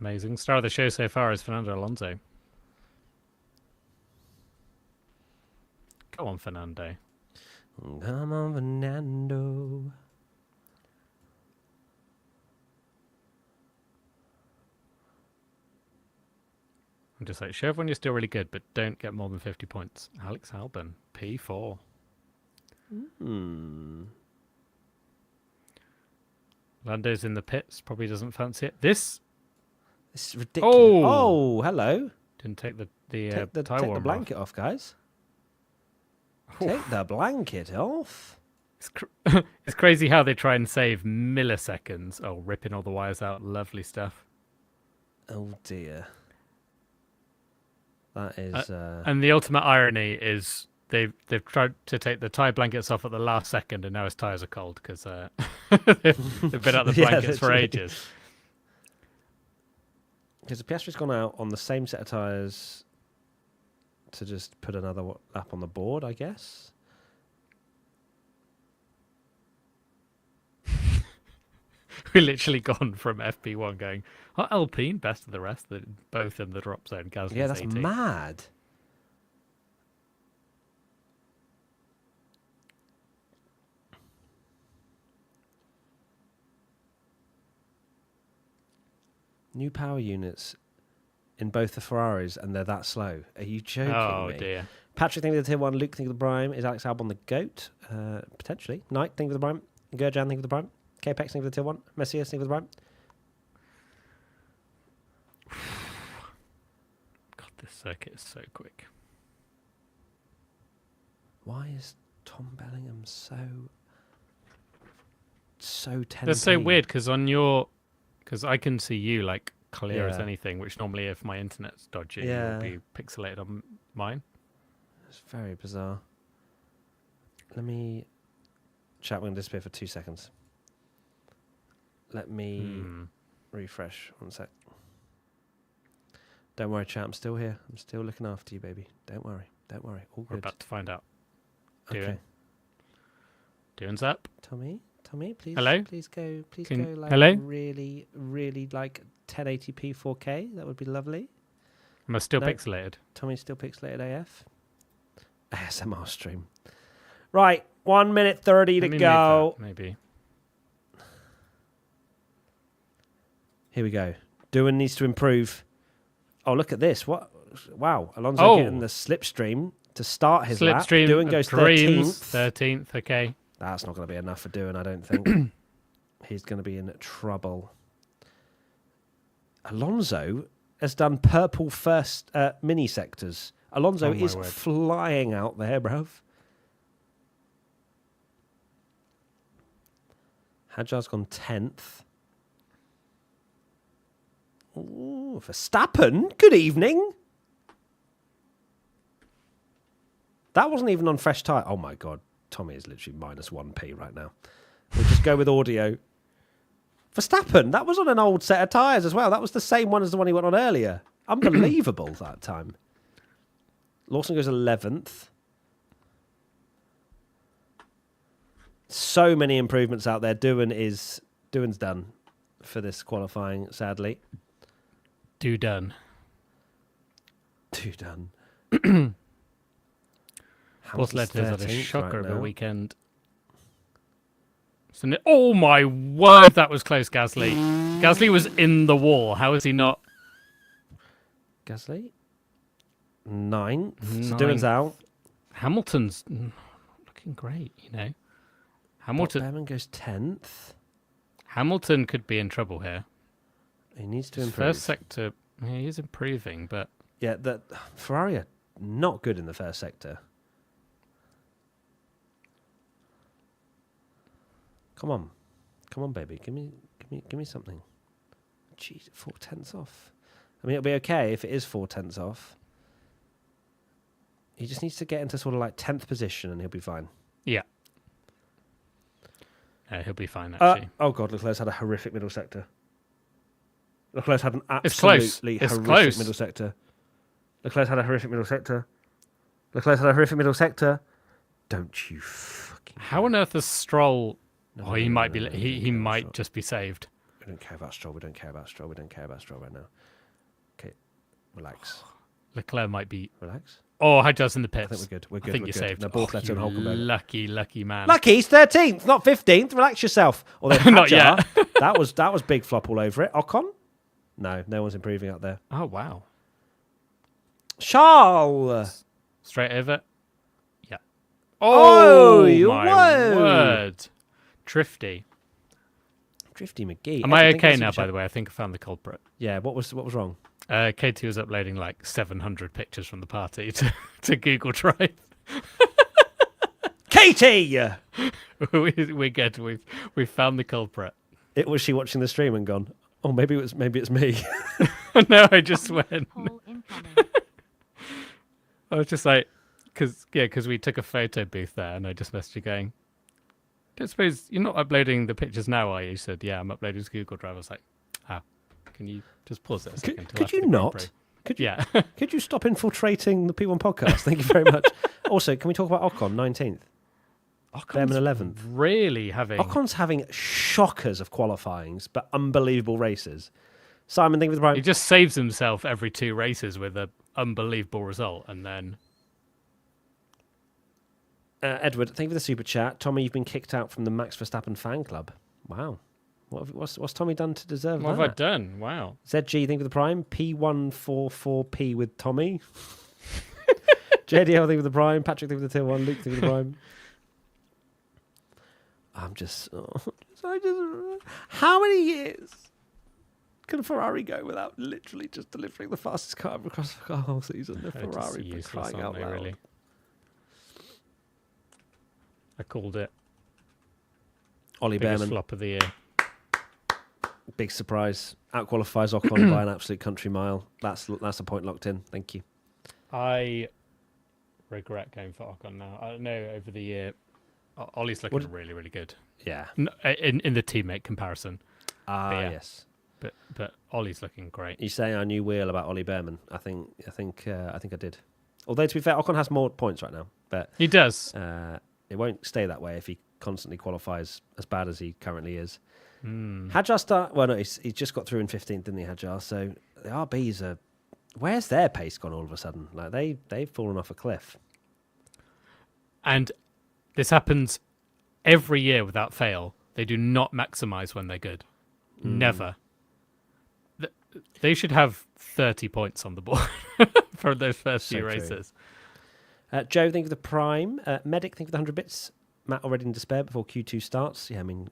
S2: amazing. Star of the show so far is Fernando Alonso. Go on, Fernando.
S1: Come on, Fernando.
S2: I'm just like, show everyone you're still really good, but don't get more than 50 points. Alex Albon, P4. Lando's in the pits, probably doesn't fancy it. This
S1: This is ridiculous. Oh, hello.
S2: didn't take the
S1: Take
S2: tie
S1: the
S2: warmer
S1: blanket off, guys. Take the blanket off.
S2: It's crazy how they try and save milliseconds. Oh, ripping all the wires out. Lovely stuff.
S1: Oh dear. That is.
S2: And the ultimate irony is they've tried to take the tyre blankets off at the last second, and now his tyres are cold because they've been out the blankets for ages.
S1: Because the Piastri's gone out on the same set of tyres to just put another lap on the board, I guess.
S2: We're literally gone from FP1 going, oh, Alpine, best of the rest, both in the drop zone. Gasly's
S1: Yeah, that's
S2: 18.
S1: mad. New power units in both the Ferraris, and they're that slow. Are you joking me?
S2: Oh, dear.
S1: Patrick, think of the tier 1. Luke, think of the prime. Is Alex Albon the GOAT? Potentially. Knight, think of the prime. Gurjan, think of the prime. K-Pex, think of the tier 1. Messias, think of the prime.
S2: God, this circuit is so quick.
S1: Why is Tom Bellingham so 10?
S2: That's so weird because because I can see you like clear as
S1: Yeah.
S2: anything, which normally if my internet's dodgy,
S1: Yeah.
S2: it will be pixelated on mine.
S1: It's very bizarre. Let me... Chat, we're going to disappear for 2 seconds. Let me refresh. 1 sec. Don't worry, chat. I'm still here. I'm still looking after you, baby. Don't worry. Don't worry. All
S2: We're
S1: good.
S2: about to find out.
S1: Okay.
S2: Doing's up.
S1: Tommy, please.
S2: Hello?
S1: Please go. Please
S2: Can-
S1: go. Like
S2: hello?
S1: really, really like 1080p 4K. That would be lovely.
S2: Am I still
S1: No.
S2: pixelated?
S1: Tommy's still pixelated AF. ASMR stream. Right. 1 minute 30 to
S2: Let me
S1: go.
S2: move that, maybe.
S1: Here we go. Doohan needs to improve. Oh, look at this. What? Wow. Alonso getting the slipstream to start his lap.
S2: Slipstream.
S1: Doohan goes
S2: Dreams,
S1: 13th.
S2: 13th, okay.
S1: That's not going to be enough for Doohan, I don't think. He's going to be in trouble. Alonso has done purple first mini sectors. Alonso
S2: Oh, my
S1: is
S2: word.
S1: flying out there, bruv. Hadjar's gone 10th. Ooh, Verstappen, good evening. That wasn't even on fresh tyre. Oh my God, Tommy is literally minus 1p right now. We'll just go with audio. Verstappen, that was on an old set of tyres as well. That was the same one as the one he went on earlier. Unbelievable that time. Lawson goes 11th. So many improvements out there. Doohan's done for this qualifying, sadly.
S2: Done. Bortoletta's had a shocker of a weekend. Oh my word, that was close, Gasly. Gasly was in the wall. How is he not?
S1: Gasly? 9th. So
S2: Ninth.
S1: Doohan's out.
S2: Hamilton's looking great, you know.
S1: Behrman goes 10th.
S2: Hamilton could be in trouble here.
S1: He needs to
S2: His
S1: improve.
S2: first sector, he is improving, but
S1: Yeah, the Ferrari are not good in the first sector. Come on, baby, give me something. Jeez, 4/10 off. I mean, it'll be okay if it is 4/10 off. He just needs to get into sort of like 10th position, and he'll be fine.
S2: yeah. He'll be fine, actually.
S1: Oh God, Leclerc's had a horrific middle sector. Leclerc's had an
S2: It's close.
S1: absolutely
S2: It's
S1: horrific
S2: close.
S1: middle sector. Leclerc's had a horrific middle sector. Leclerc's had a horrific middle sector. Don't you fucking...
S2: How on earth is Stroll?
S1: No,
S2: Oh, he
S1: no,
S2: might
S1: no,
S2: be.
S1: no, no,
S2: He
S1: no,
S2: might
S1: Stroll.
S2: just be saved.
S1: We don't care about Stroll. We don't care about Stroll. We don't care about Stroll right now. Okay, relax.
S2: Leclerc might be.
S1: Relax.
S2: Oh, Hadjar's in the
S1: I
S2: pits.
S1: think we're good. We're good.
S2: I think
S1: we're
S2: you're
S1: good.
S2: saved.
S1: No,
S2: Oh,
S1: Bortoleto
S2: you
S1: and Hulkenberg.
S2: lucky man.
S1: Lucky, he's 13th, not 15th. Relax yourself. Although
S2: Not
S1: Hadjar, that was big flop all over it. Ocon? No one's improving out there.
S2: Oh wow.
S1: Charles!
S2: Straight over. Yeah.
S1: Oh,
S2: my
S1: whoa.
S2: word. Drifty.
S1: Drifty McGee.
S2: Am I okay now? By the way, I think I found the culprit.
S1: Yeah. What was wrong?
S2: Katie was uploading like 700 pictures from the party to Google Drive.
S1: Katie!
S2: We're good. We've found the culprit.
S1: Was she watching the stream and gone, oh, maybe it's me.
S2: No, I just went.
S3: Poll incoming.
S2: I was just like, because we took a photo booth there, and I just messaged you going, don't suppose you're not uploading the pictures now, are you? She said, yeah, I'm uploading to Google Drive. I was like, how? Can you just pause it a second?
S1: Could you not? Could you,
S2: Yeah.
S1: could you stop infiltrating the P1 podcast? Thank you very much. Also, can we talk about Ocon 19th? Behrman 11th.
S2: Really having...
S1: Ocon's having shockers of qualifyings, but unbelievable races. Simon, think of the prime.
S2: He just saves himself every 2 races with an unbelievable result, and then...
S1: Edward, thank you for the super chat. Tommy, you've been kicked out from the Max Verstappen fan club. Wow. What's Tommy done to deserve
S2: What
S1: that?
S2: have I done? Wow.
S1: ZG, thank you for the prime. P144P with Tommy. JDL, thank you for the prime. Patrick, thank you for the tier 1. Luke, thank you for the prime. How many years can Ferrari go without literally just delivering the fastest car across the whole season? The
S2: They're just
S1: Ferrari for
S2: useless,
S1: crying out
S2: aren't they,
S1: loud.
S2: really? I called it.
S1: Ollie
S2: Biggest
S1: Behrman,
S2: flop of the year.
S1: big surprise. Outqualifies Ocon by an absolute country mile. That's a point locked in. Thank you.
S2: I regret going for Ocon now. I don't know, over the year, Ollie's looking really, really good.
S1: Yeah.
S2: In the teammate comparison. Yeah.
S1: Yes.
S2: But Ollie's looking great.
S1: You saying I knew wheel about Ollie Behrman? I think I did. Although to be fair, Ocon has more points right now, but
S2: He does.
S1: it won't stay that way if he constantly qualifies as bad as he currently is.
S2: Mm.
S1: Hadjar well, no, he's just got through in 15th, didn't he, Hadjar? So the RBs are. Where's their pace gone all of a sudden? Like they've fallen off a cliff.
S2: And this happens every year without fail. They do not maximize when they're good. Never. They should have 30 points on the board for those first few
S1: So true.
S2: races.
S1: Joe, think of the prime. Medic, think of the 100 bits. Matt already in despair before Q2 starts. Yeah, I mean,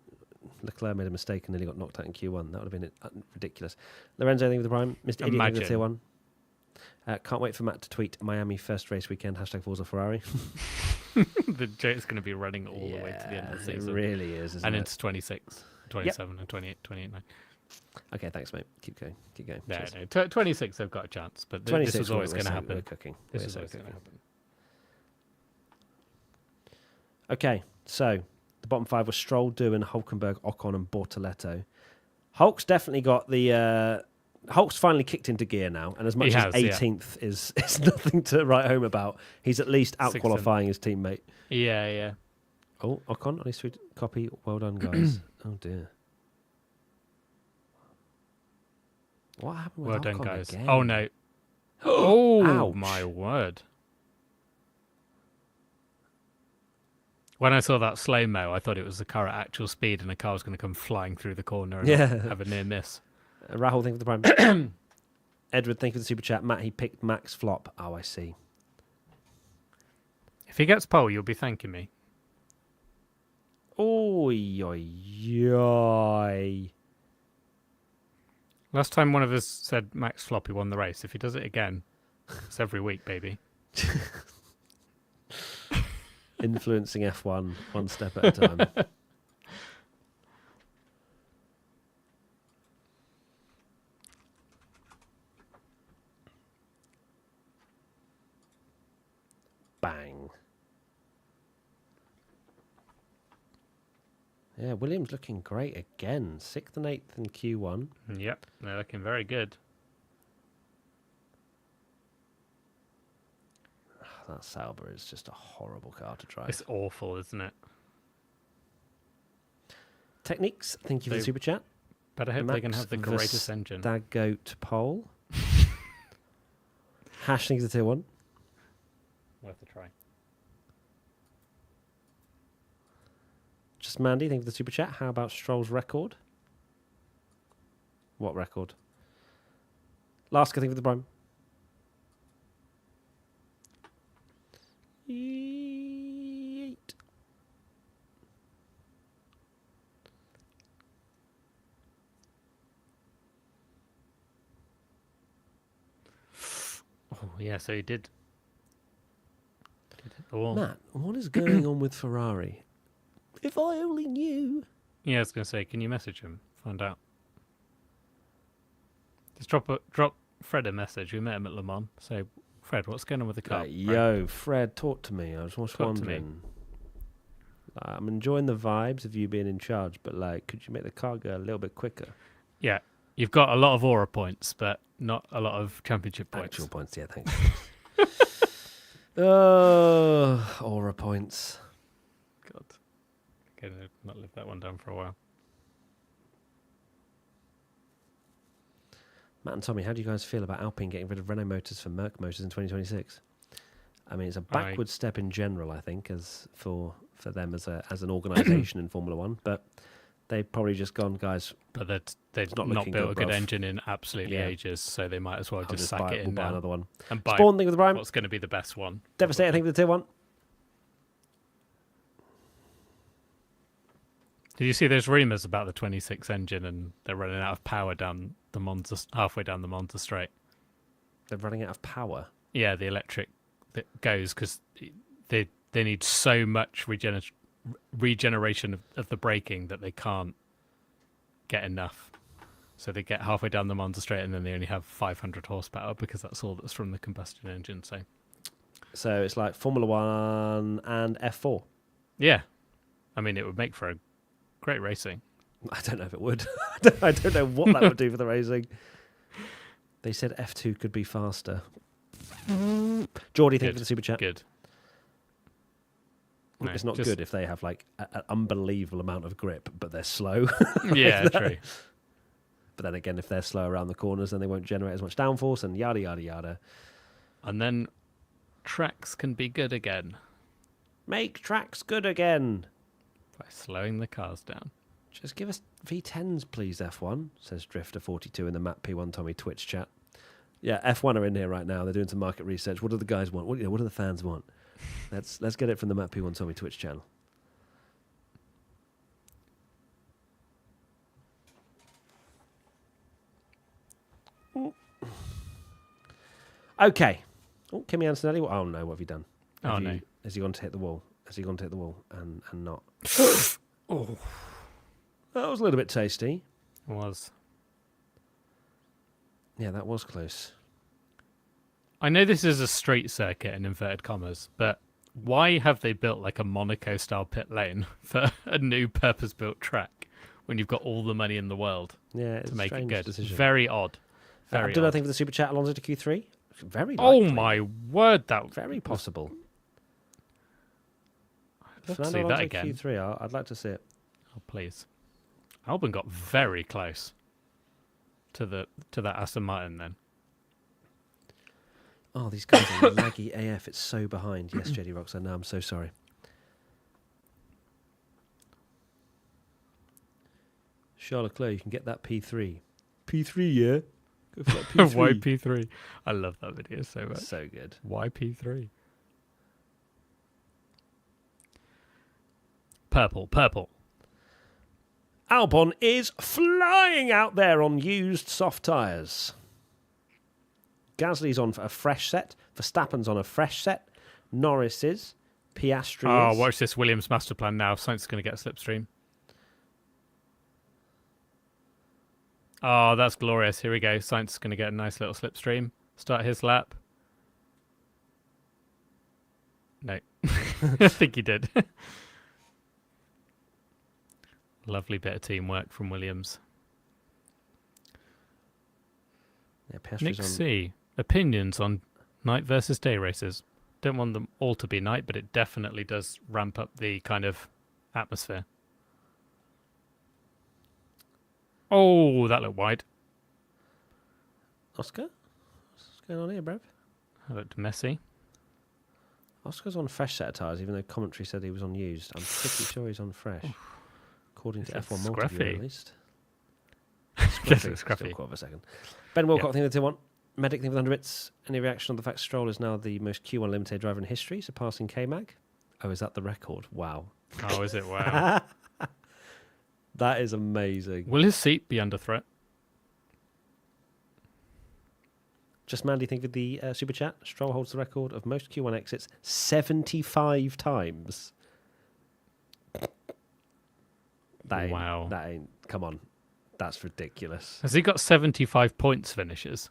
S1: Leclerc made a mistake and nearly got knocked out in Q1. That would have been ridiculous. Lorenzo, think of the prime. Mr. Idiot, think of the tier 1. Can't wait for Matt to tweet Miami first race weekend, #Forza Ferrari.
S2: The joke's going to be running all the way to the end of the season.
S1: It really is, isn't
S2: and
S1: it?
S2: into 26, 27 and 28, 29.
S1: Okay, thanks, mate. Keep going.
S2: No,
S1: Cheers.
S2: 26 they've got a chance, but this
S1: 26
S2: was always
S1: we're
S2: going to
S1: so-
S2: happen.
S1: We're cooking.
S2: This
S1: We're
S2: is
S1: so
S2: always going to
S1: cooking.
S2: happen.
S1: Okay, so the bottom 5 was Stroll, Doohan, Hulkenberg, Ocon, and Bortoletto. Hulk's definitely got the. Hulk's finally kicked into gear now, and as much as 18th is nothing to write home about, he's at least out qualifying his teammate.
S2: Yeah.
S1: Oh, Ocon, on his sweet copy. Well done, guys. Oh dear. What happened with
S2: Well
S1: Ocon
S2: done, guys.
S1: again?
S2: Oh, no. Oh,
S1: Ouch.
S2: my word. When I saw that slow-mo, I thought it was the car at actual speed and the car was going to come flying through the corner and have a near miss.
S1: Rahul, thank you for the prime. Edward, thank you for the super chat. Matt, he picked Max flop. Oh, I see.
S2: If he gets pole, you'll be thanking me.
S1: Oy, oy, oy.
S2: Last time one of us said Max flop, he won the race. If he does it again, it's every week, baby.
S1: Influencing F1 one step at a time. Bang. Yeah, Williams looking great again. 6th and 8th in Q1.
S2: Yep, they're looking very good.
S1: That Sauber is just a horrible car to drive.
S2: It's awful, isn't it?
S1: Techniques, thank you for the
S2: They-
S1: super chat.
S2: But I hope they can
S1: Max
S2: have the greatest engine.
S1: Dagoat pole. Hash things to tier 1.
S2: Worth a try.
S1: Just Mandy, thank you for the super chat. How about Stroll's record? What record? Laska, thank you for the prime. Yeet.
S2: Oh, yeah, so he did all.
S1: Matt, what is going on with Ferrari? If I only knew.
S2: Yeah, I was going to say, can you message him? Find out. Just drop Fred a message. We met him at Le Mans. Say, Fred, what's going on with the car?
S1: Yo, Fred, talk to me. I was just
S2: Talk to me.
S1: wondering. I'm enjoying the vibes of you being in charge, but like, could you make the car go a little bit quicker?
S2: Yeah, you've got a lot of aura points, but not a lot of championship points.
S1: Actual points, yeah, thanks. Oh, aura points.
S2: God. Gonna not live that one down for a while.
S1: Matt and Tommy, how do you guys feel about Alpine getting rid of Renault motors for Merc motors in 2026? I mean, it's a backward step in general, I think, as for them as an organisation in Formula One. But they've probably just gone, guys.
S2: But they've
S1: not
S2: not built a good
S1: bruv.
S2: engine in absolutely ages, so they might as well just sack it in
S1: buy
S2: now
S1: another one.
S2: and buy
S1: Spawn thing with Ryan.
S2: what's going to be the best one.
S1: Devastating thing with the tier 1.
S2: Did you see those rumours about the 26 engine and they're running out of power down the halfway down the Monza Straight?
S1: They're running out of power.
S2: Yeah, the electric that goes because they need so much regeneration of the braking that they can't get enough. So they get halfway down the Monza Straight and then they only have 500 horsepower because that's all that's from the combustion engine.
S1: So it's like Formula One and F4.
S2: Yeah, I mean it would make for a great racing.
S1: I don't know if it would. I don't know what that would do for the racing. They said F2 could be faster. Geordie, thank you for the super chat.
S2: Good. No,
S1: It's not good if they have like an unbelievable amount of grip, but they're slow.
S2: Yeah, true.
S1: But then again, if they're slow around the corners, then they won't generate as much downforce and yada, yada, yada.
S2: And then tracks can be good again
S1: Make tracks good again.
S2: by slowing the cars down.
S1: Just give us V10s, please, F1, says Drifter42 in the Matt P1 Tommy Twitch chat. Yeah, F1 are in here right now. They're doing some market research. What do the guys want? What do the fans want? Let's get it from the Matt P1 Tommy Twitch channel. Okay. Oh, Kimi Antonelli. Oh no, what have you done?
S2: No.
S1: Has he gone to hit the wall? Has he gone to hit the wall and not?
S2: Oh,
S1: That was a little bit tasty.
S2: was.
S1: Yeah, that was close.
S2: I know this is a street circuit in inverted commas, but why have they built like a Monaco style pit lane for a new purpose built track when you've got all the money in the world
S1: Yeah, it's
S2: to make
S1: a
S2: it
S1: strange
S2: good?
S1: decision.
S2: Very odd. Very
S1: Abdullah,
S2: odd.
S1: thank you for the super chat. Alonso to Q3. Very
S2: Oh
S1: likely.
S2: my word, that
S1: Very possible.
S2: I'd love to
S1: Fernando
S2: see that
S1: Alonso
S2: again.
S1: Q3. I'd like to see it.
S2: Oh please. Albon got very close to that Aston Martin then.
S1: Oh, these guys are laggy AF. It's so behind. Yes, JD Roxanne. No, I'm so sorry. Charles Leclerc, you can get that P3. P3, yeah? Go for that P3.
S2: Why P3? I love that video so much.
S1: So good.
S2: Why P3? Purple.
S1: Albon is flying out there on used soft tyres. Gasly's on a fresh set. Verstappen's on a fresh set. Norris is. Piastri is.
S2: Oh, watch this Williams master plan now. Sainz is going to get a slipstream. Oh, that's glorious. Here we go. Sainz is going to get a nice little slipstream. Start his lap. No. I think he did. Lovely bit of teamwork from Williams.
S1: Yeah, Piastri's
S2: Nick
S1: on.
S2: C. Opinions on night versus day races. Don't want them all to be night, but it definitely does ramp up the kind of atmosphere. Oh, that looked wide.
S1: Oscar? What's going on here, bruv?
S2: That looked messy.
S1: Oscar's on fresh set of tyres, even though commentary said he was on used. I'm pretty sure he's on fresh. According to
S2: Is it
S1: F1 Multiview,
S2: scruffy?
S1: at least.
S2: Yes, it's
S1: Still
S2: scruffy.
S1: quite a second. Ben Wilcock, thing that one. Medic thing with 100 bits. Any reaction on the fact Stroll is now the most Q1 limited driver in history, surpassing K-Mag? Oh, is that the record? Wow.
S2: Oh, is it? Wow.
S1: That is amazing.
S2: Will his seat be under threat?
S1: Just Mandy, think of the super chat. Stroll holds the record of most Q1 exits 75 times.
S2: Wow.
S1: That ain't. Come on. That's ridiculous.
S2: Has he got 75 points finishes?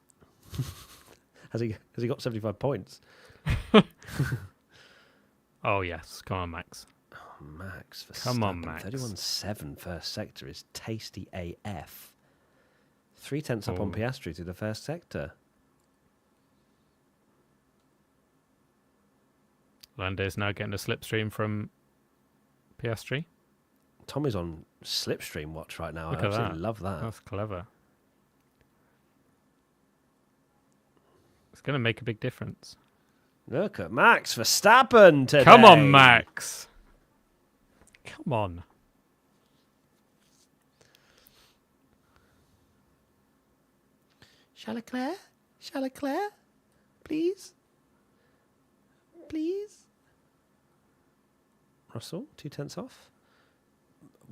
S1: Has he got 75 points?
S2: Oh, yes. Come on, Max.
S1: Oh, Max.
S2: Come on, Max.
S1: 31.7 first sector is tasty AF. 0.3 up on Piastri through the first sector.
S2: Lando's now getting a slipstream from Piastri.
S1: Tommy's on slipstream watch right now.
S2: Look
S1: I
S2: at
S1: absolutely
S2: that.
S1: love that.
S2: That's clever. It's going to make a big difference.
S1: Look at Max Verstappen today.
S2: Come on, Max. Come on.
S1: Charles Leclerc? Please? Please? Russell, 0.2 off.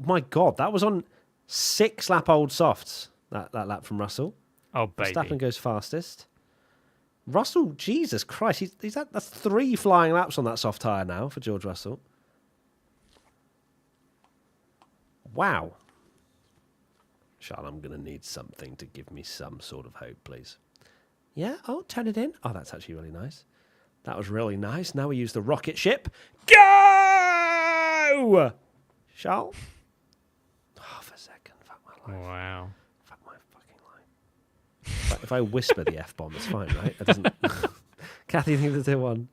S1: My God, that was on 6 lap old softs, that lap from Russell.
S2: Oh, baby.
S1: Verstappen goes fastest. Russell, Jesus Christ, that's 3 flying laps on that soft tyre now for George Russell. Wow. Charles, I'm going to need something to give me some sort of hope, please. Yeah? Oh, turn it in. Oh, that's actually really nice. That was really nice. Now we use the rocket ship. Go! Charles? Oh, for a second. Fuck my life.
S2: Wow.
S1: Fuck my fucking life. If I whisper the F-bomb, it's fine, right? It doesn't... Kathy, think of the one.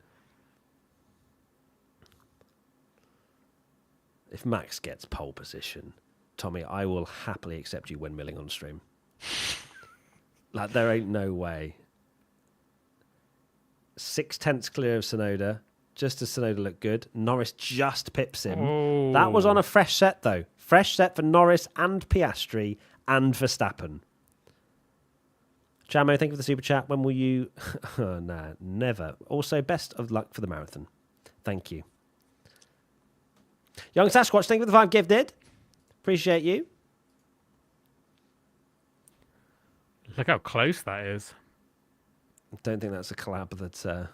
S1: If Max gets pole position, Tommy, I will happily accept you windmilling on stream. Like, there ain't no way. 0.6 clear of Tsunoda, just as Tsunoda looked good. Norris just pips him.
S2: Oh.
S1: That was on a fresh set, though. Fresh set for Norris and Piastri and Verstappen. Chamo, thank you for the super chat. When will you... Oh, nah, never. Also, best of luck for the marathon. Thank you. Young Sasquatch, thank you for the 5 gifted. Appreciate you.
S2: Look how close that is.
S1: Don't think that's a collab that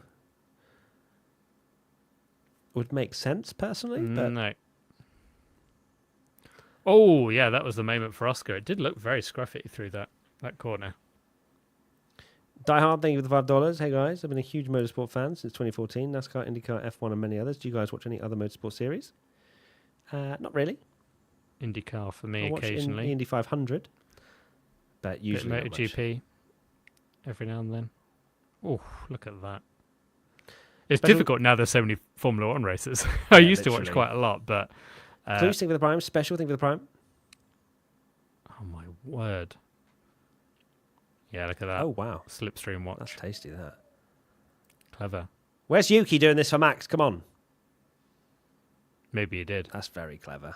S1: would make sense, personally. But
S2: No. Oh, yeah, that was the moment for Oscar. It did look very scruffy through that corner.
S1: Die Hard, thank you for the $5. Hey, guys. I've been a huge motorsport fan since 2014. NASCAR, IndyCar, F1, and many others. Do you guys watch any other motorsport series? Not really.
S2: IndyCar for me
S1: I watch
S2: occasionally.
S1: the Indy 500. But usually not much.
S2: MotoGP every now and then. Oh, look at that. It's
S1: Special-
S2: difficult now there's so many Formula One races. I used to watch
S1: literally.
S2: quite a lot, but...
S1: Clues, thing for the Prime. Special, thing for the Prime.
S2: Oh, my word. Yeah, look at that.
S1: Oh, wow.
S2: Slipstream watch.
S1: That's tasty, that.
S2: Clever.
S1: Where's Yuki doing this for Max? Come on.
S2: Maybe you did.
S1: That's very clever.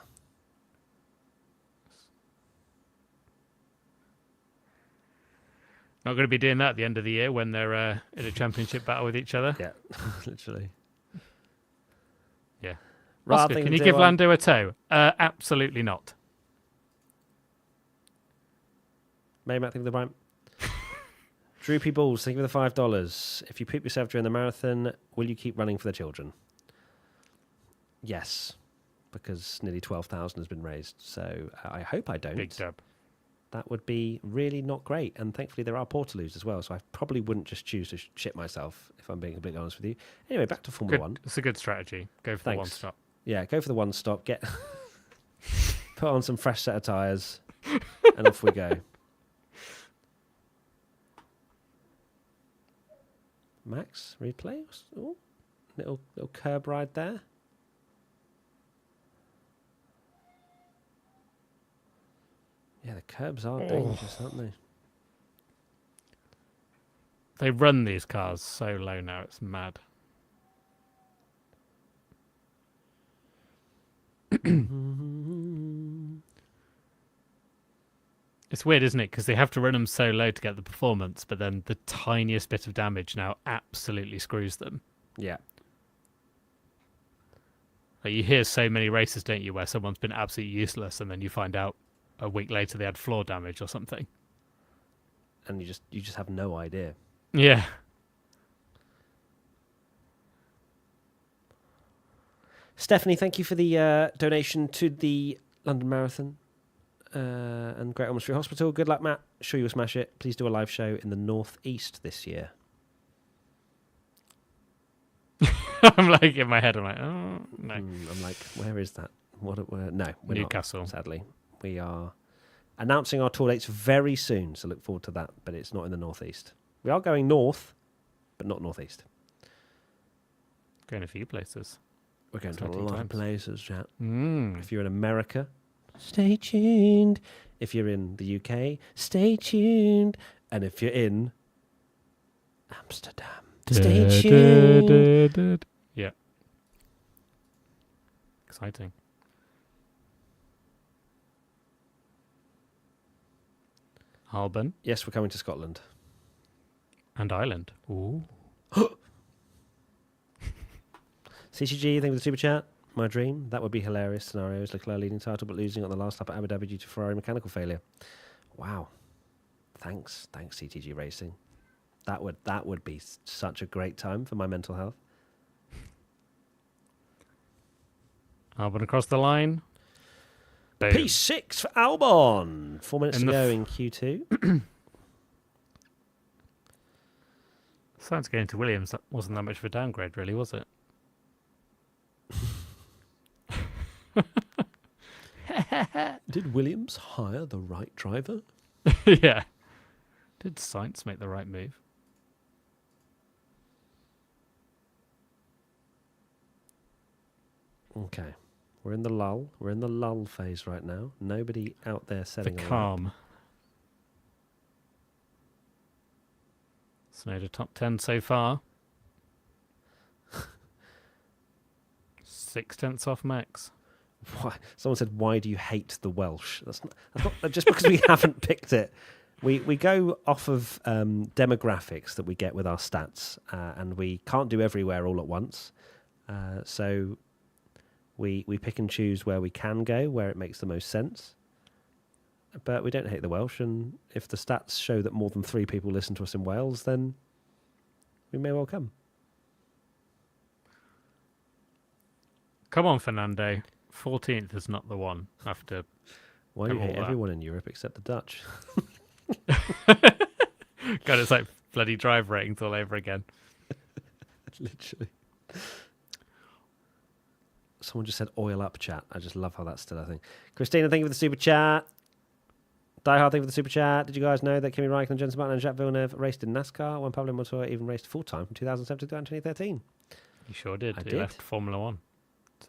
S2: Not going to be doing that at the end of the year when they're in a championship battle with each other.
S1: Yeah, literally.
S2: Yeah.
S1: Right,
S2: Oscar, can you give Lando a toe? Absolutely not.
S1: Maybe Matt, think of the Prime. Droopy Balls, thank you for the $5. If you poop yourself during the marathon, will you keep running for the children? Yes, because nearly 12,000 has been raised. So I hope I don't.
S2: Big dub.
S1: That would be really not great. And thankfully there are Portaloos as well. So I probably wouldn't just choose to shit myself, if I'm being completely honest with you. Anyway, back to Formula One.
S2: It's a good strategy. Go for the one stop.
S1: Yeah, go for the one stop. Get put on some fresh set of tyres, and off we go. Max, replay. Ooh, little curb ride there. Yeah, the curbs are dangerous, aren't they?
S2: They run these cars so low now, it's mad. It's weird, isn't it? Because they have to run them so low to get the performance, but then the tiniest bit of damage now absolutely screws them.
S1: Yeah.
S2: Like you hear so many races, don't you, where someone's been absolutely useless, and then you find out a week later they had floor damage or something.
S1: And you just have no idea.
S2: Yeah.
S1: Stephanie, thank you for the donation to the London Marathon and Great Ormond Street Hospital. Good luck, Matt. Sure you'll smash it. Please do a live show in the Northeast this year.
S2: I'm like, in my head, I'm like, oh, no.
S1: I'm like, where is that? No, we're
S2: Newcastle.
S1: not, sadly. We are announcing our tour dates very soon, so look forward to that, but it's not in the Northeast. We are going north, but not Northeast.
S2: Going a few places.
S1: We're going to a
S2: Exciting
S1: lot of
S2: times.
S1: places, chat.
S2: Mm.
S1: If you're in America, stay tuned. If you're in the UK, stay tuned. And if you're in Amsterdam, stay tuned.
S2: Yeah. Exciting. Alban
S1: Yes, we're coming to Scotland.
S2: and Ireland. Ooh.
S1: CCG, thank you for the super chat. My dream. That would be hilarious scenarios. Leclerc leading title but losing on the last lap at Abu Dhabi due to Ferrari mechanical failure. Wow. Thanks, CTG Racing. That would be such a great time for my mental health.
S2: Albon across the line. Boom.
S1: P6 for Albon. 4 minutes
S2: In
S1: to
S2: the
S1: go in Q2.
S2: Science going to Williams, that wasn't that much of a downgrade, really, was it?
S1: Did Williams hire the right driver?
S2: Yeah. Did Science make the right move?
S1: Okay. We're in the lull. We're in the lull phase right now. Nobody out there setting
S2: The
S1: a lap.
S2: calm. Snowder top 10 so far. 6/10 off Max.
S1: Why? Someone said, "Why do you hate the Welsh?" That's not just because we haven't picked it. We go off of demographics that we get with our stats, and we can't do everywhere all at once. So we pick and choose where we can go, where it makes the most sense. But we don't hate the Welsh, and if the stats show that more than 3 people listen to us in Wales, then we may well come.
S2: Come on, Fernando. 14th is not the one after.
S1: Why do you
S2: all
S1: hate
S2: that.
S1: everyone in Europe except the Dutch?
S2: God, it's like bloody drive ratings all over again.
S1: Literally. Someone just said oil up chat. I just love how that's still a thing. Christina, thank you for the super chat. Die Hard, thank you for the super chat. Did you guys know that Kimi Raikkonen, Jenson Button and Jacques Villeneuve raced in NASCAR when Pablo Montoya even raced full-time from 2007 to 2013?
S2: You sure did.
S1: I
S2: He
S1: did.
S2: left Formula One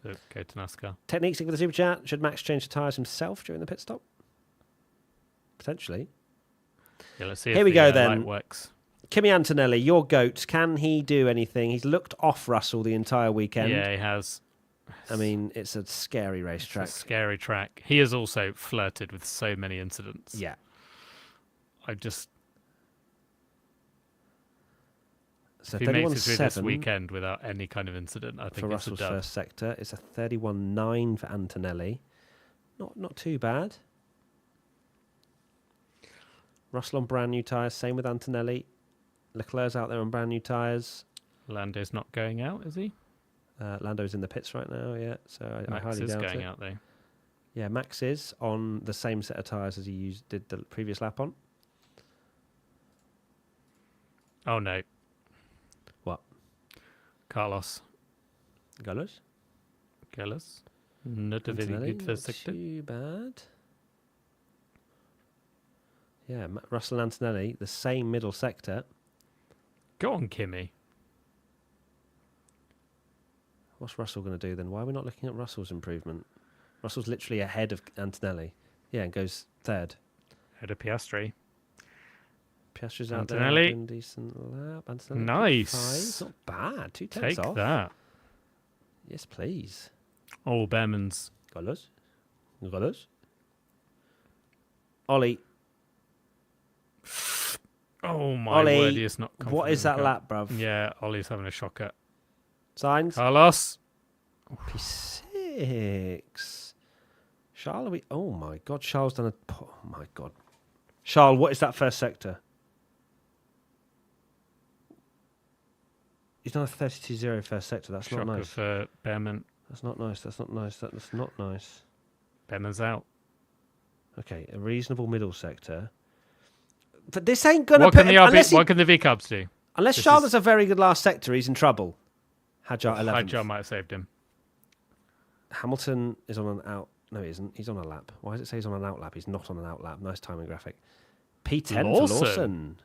S2: to go to NASCAR.
S1: Techniques, thank you for the super chat. Should Max change the tyres himself during the pit stop? Potentially.
S2: Yeah, let's see
S1: Here
S2: if
S1: we
S2: the
S1: go, then.
S2: light works.
S1: Kimi Antonelli, your GOAT. Can he do anything? He's looked off Russell the entire weekend.
S2: Yeah, he has.
S1: I mean, it's a scary
S2: It's
S1: racetrack.
S2: a scary track. He has also flirted with so many incidents.
S1: Yeah.
S2: I just...
S1: So
S2: If he makes it through this
S1: 31.7
S2: weekend without any kind of incident, I
S1: for
S2: think it's a
S1: Russell's
S2: dub.
S1: first sector. It's a 31.9 for Antonelli. Not too bad. Russell on brand new tyres. Same with Antonelli. Leclerc's out there on brand new tyres.
S2: Lando's not going out, is he?
S1: Lando's in the pits right now, yeah. So I
S2: Max
S1: highly
S2: is
S1: doubt
S2: going
S1: it.
S2: out, though.
S1: Yeah, Max is on the same set of tyres as he did the previous lap on.
S2: Oh, no.
S1: What?
S2: Carlos.
S1: Gollers?
S2: Not a very
S1: Antonelli,
S2: good first
S1: not
S2: sector.
S1: too bad. Yeah, Russell and Antonelli, the same middle sector.
S2: Go on, Kimmy.
S1: What's Russell going to do then? Why are we not looking at Russell's improvement? Russell's literally ahead of Antonelli. Yeah, and goes third.
S2: Head of Piastri.
S1: Piastri's out
S2: Antonelli.
S1: there doing decent lap. Antonelli
S2: Nice.
S1: P5. Not bad. 2 tenths
S2: Take
S1: off.
S2: that.
S1: Yes, please.
S2: Oh, Behrman's.
S1: Gollers. Gollers. Ollie.
S2: Oh, my
S1: Ollie,
S2: word. He is not confident
S1: what is
S2: in
S1: that
S2: the car.
S1: lap, bruv?
S2: Yeah, Ollie's having a shocker.
S1: Signs?
S2: Carlos.
S1: P6. Charles, are we... Oh, my God. Charles done a... Oh, my God. Charles, what is that first sector? He's done a 32.0 first sector. That's not
S2: Shocker
S1: nice.
S2: for Behrman.
S1: That's not nice. That's not nice. That's not nice.
S2: Behrman's out.
S1: Okay, a reasonable middle sector. But this ain't gonna.
S2: What can the V Cubs do?
S1: Unless Charles has a very good last sector, he's in trouble. Hadjar 11th.
S2: Hadjar might have saved him.
S1: Hamilton is on an out. No, he isn't. He's on a lap. Why does it say he's on an out lap? He's not on an out lap. Nice timing graphic. P10 for Lawson.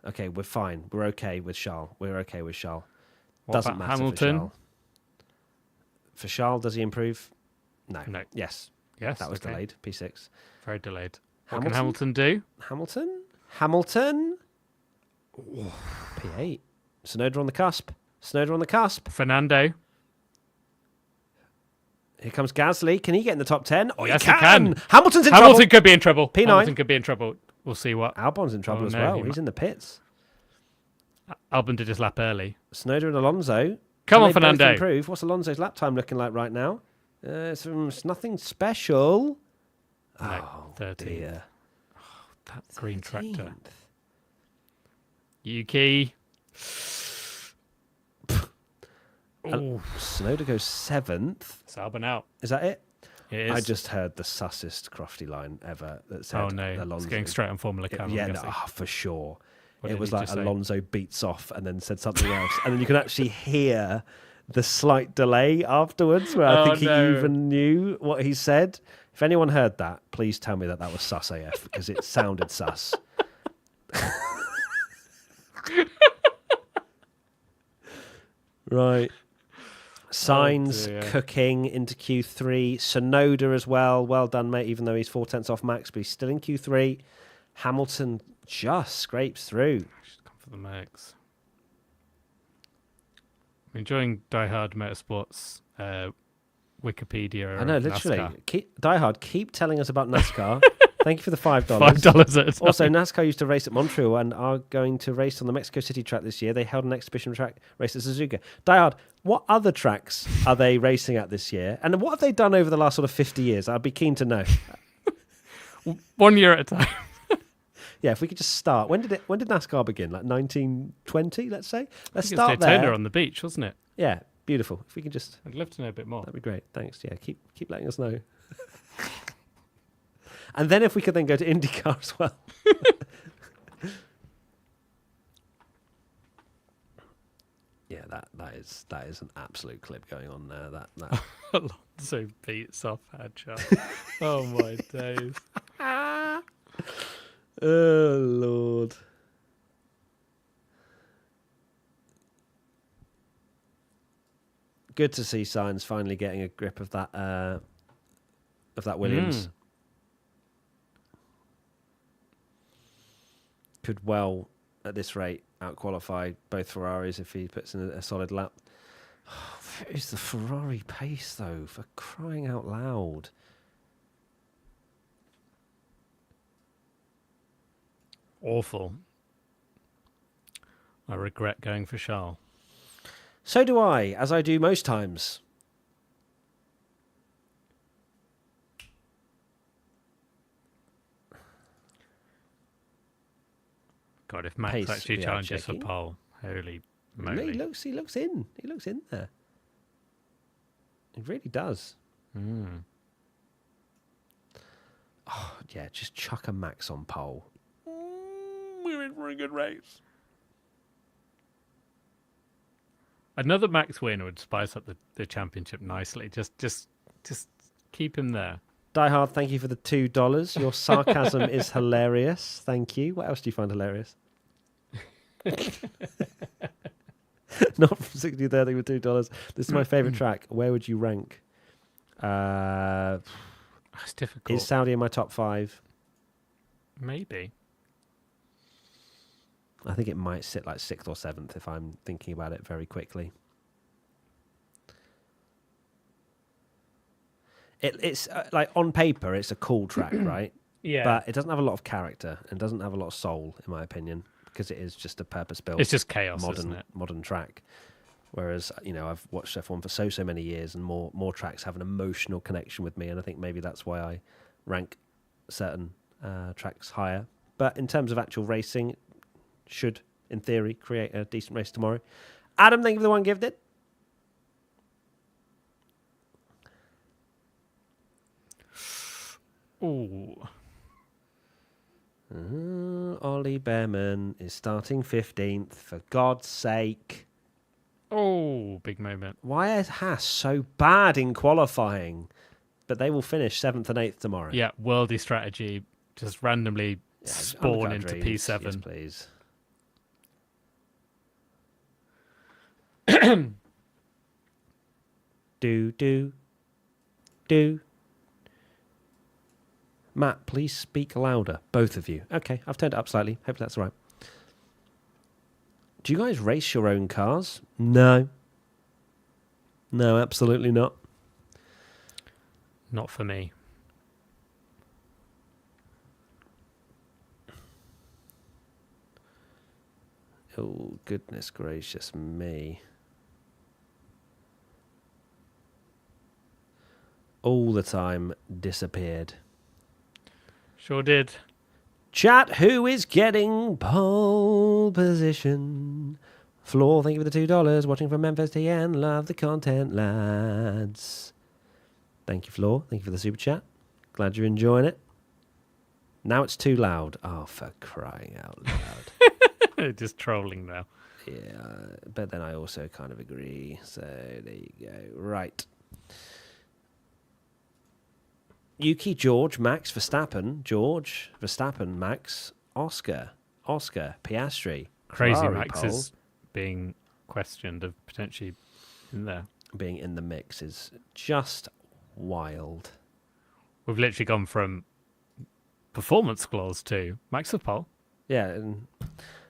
S1: Okay, we're fine. We're okay with Charles. We're okay with Charles. Doesn't matter
S2: Hamilton?
S1: for Charles. For Charles, does he improve? No.
S2: Yes.
S1: That was delayed. P6.
S2: Very delayed. What can Hamilton do?
S1: Hamilton. Ooh, P8. Sonoda on the cusp.
S2: Fernando.
S1: Here comes Gasly. Can he get in the top 10? Oh,
S2: yes,
S1: he can. Hamilton
S2: could be in trouble.
S1: P9.
S2: Hamilton could be in trouble. We'll see what.
S1: Albon's in trouble as well. He's in the pits.
S2: Albon did his lap early.
S1: Sonoda and Alonso.
S2: Come on, Fernando.
S1: Improve. What's Alonso's lap time looking like right now? It's nothing special.
S2: No, 13th.
S1: Dear.
S2: Oh, that green
S1: 13th.
S2: tractor. Yuki.
S1: Sonoda goes 7th.
S2: It's Albon out.
S1: Is that it?
S2: It is.
S1: I just heard the sussest Crofty line ever that said Alonso.
S2: It's going straight on Formula Car.
S1: For sure.
S2: What
S1: It was
S2: did he
S1: like
S2: just say?
S1: Alonso beats off and then said something else. And then you can actually hear the slight delay afterwards where I think he even knew what he said. If anyone heard that, please tell me that was sus AF because it sounded sus. Right. Sainz cooking into Q3. Sonoda as well. Well done, mate, even though he's 4/10 off Max, but he's still in Q3. Hamilton just scrapes through.
S2: Should come for the Max. I'm enjoying Die Hard Motorsports Wikipedia.
S1: I know, literally.
S2: NASCAR.
S1: Die Hard, keep telling us about NASCAR. Thank you for the $5.
S2: $5 at a time.
S1: Also, NASCAR used to race at Montreal and are going to race on the Mexico City track this year. They held an exhibition track race at Suzuka. Die Hard, what other tracks are they racing at this year? And what have they done over the last sort of 50 years? I'd be keen to know.
S2: 1 year at a time.
S1: Yeah, if we could just start. When did NASCAR begin? Like 1920, let's say? Let's
S2: I think
S1: start
S2: it's Daytona
S1: there.
S2: on the beach, wasn't it?
S1: Yeah, beautiful. If we could just...
S2: I'd love to know a bit more.
S1: That'd be great. Thanks. Yeah, keep letting us know. And then if we could then go to IndyCar as well. Yeah, that is an absolute clip going on there. That
S2: Alonso beats off Hadjar. Oh my days.
S1: Oh Lord. Good to see Sainz finally getting a grip of that Williams. Could well, at this rate, out-qualify both Ferraris if he puts in a solid lap. Where is the Ferrari pace, though, for crying out loud?
S2: Awful. I regret going for Charles.
S1: So do I, as I do most times.
S2: God, if Max
S1: Pace
S2: actually
S1: we are
S2: challenges for
S1: checking.
S2: pole, holy
S1: No,
S2: moly.
S1: he looks in. He looks in there. He really does. Oh, yeah, just chuck a Max on pole. We're in for a good race.
S2: Another Max win would spice up the championship nicely. Just keep him there.
S1: Die Hard, thank you for the $2. Your sarcasm is hilarious. Thank you. What else do you find hilarious? Not from 60-30 with $2. This is my favourite track. Where would you rank?
S2: It's difficult.
S1: Is Saudi in my top 5?
S2: Maybe.
S1: I think it might sit like 6th or 7th if I'm thinking about it very quickly. It's like on paper, it's a cool track, right?
S2: Yeah.
S1: But it doesn't have a lot of character and doesn't have a lot of soul, in my opinion, because it is just a purpose-built,
S2: It's just chaos, isn't it?
S1: modern track. Whereas, I've watched F1 for so many years, and more tracks have an emotional connection with me, and I think maybe that's why I rank certain tracks higher. But in terms of actual racing, should in theory, create a decent race tomorrow. Adam, thank you for the one gifted.
S2: Ooh.
S1: Ollie Behrman is starting 15th, for God's sake.
S2: Oh, big moment.
S1: Why is Haas so bad in qualifying? But they will finish 7th and 8th tomorrow.
S2: Yeah, worldy strategy. Just randomly spawn into
S1: dreams.
S2: P7.
S1: Yes, please. do. Matt, please speak louder, both of you. Okay, I've turned it up slightly. Hope that's all right. Do you guys race your own cars? No. No, absolutely not.
S2: Not for me.
S1: Oh, goodness gracious me. All the time disappeared.
S2: Sure did.
S1: Chat, who is getting pole position? Floor, thank you for the $2. Watching from Memphis TN. Love the content, lads. Thank you, Floor. Thank you for the super chat. Glad you're enjoying it. Now it's too loud. Oh, for crying out loud.
S2: Just trolling now.
S1: Yeah, but then I also kind of agree. So there you go. Right. Yuki, George, Max, Verstappen, George, Verstappen, Max, Oscar, Piastri.
S2: Crazy
S1: Ferrari
S2: Max
S1: pole.
S2: is being questioned of potentially in there.
S1: Being in the mix is just wild.
S2: We've literally gone from performance clause to Max of pole.
S1: Yeah, and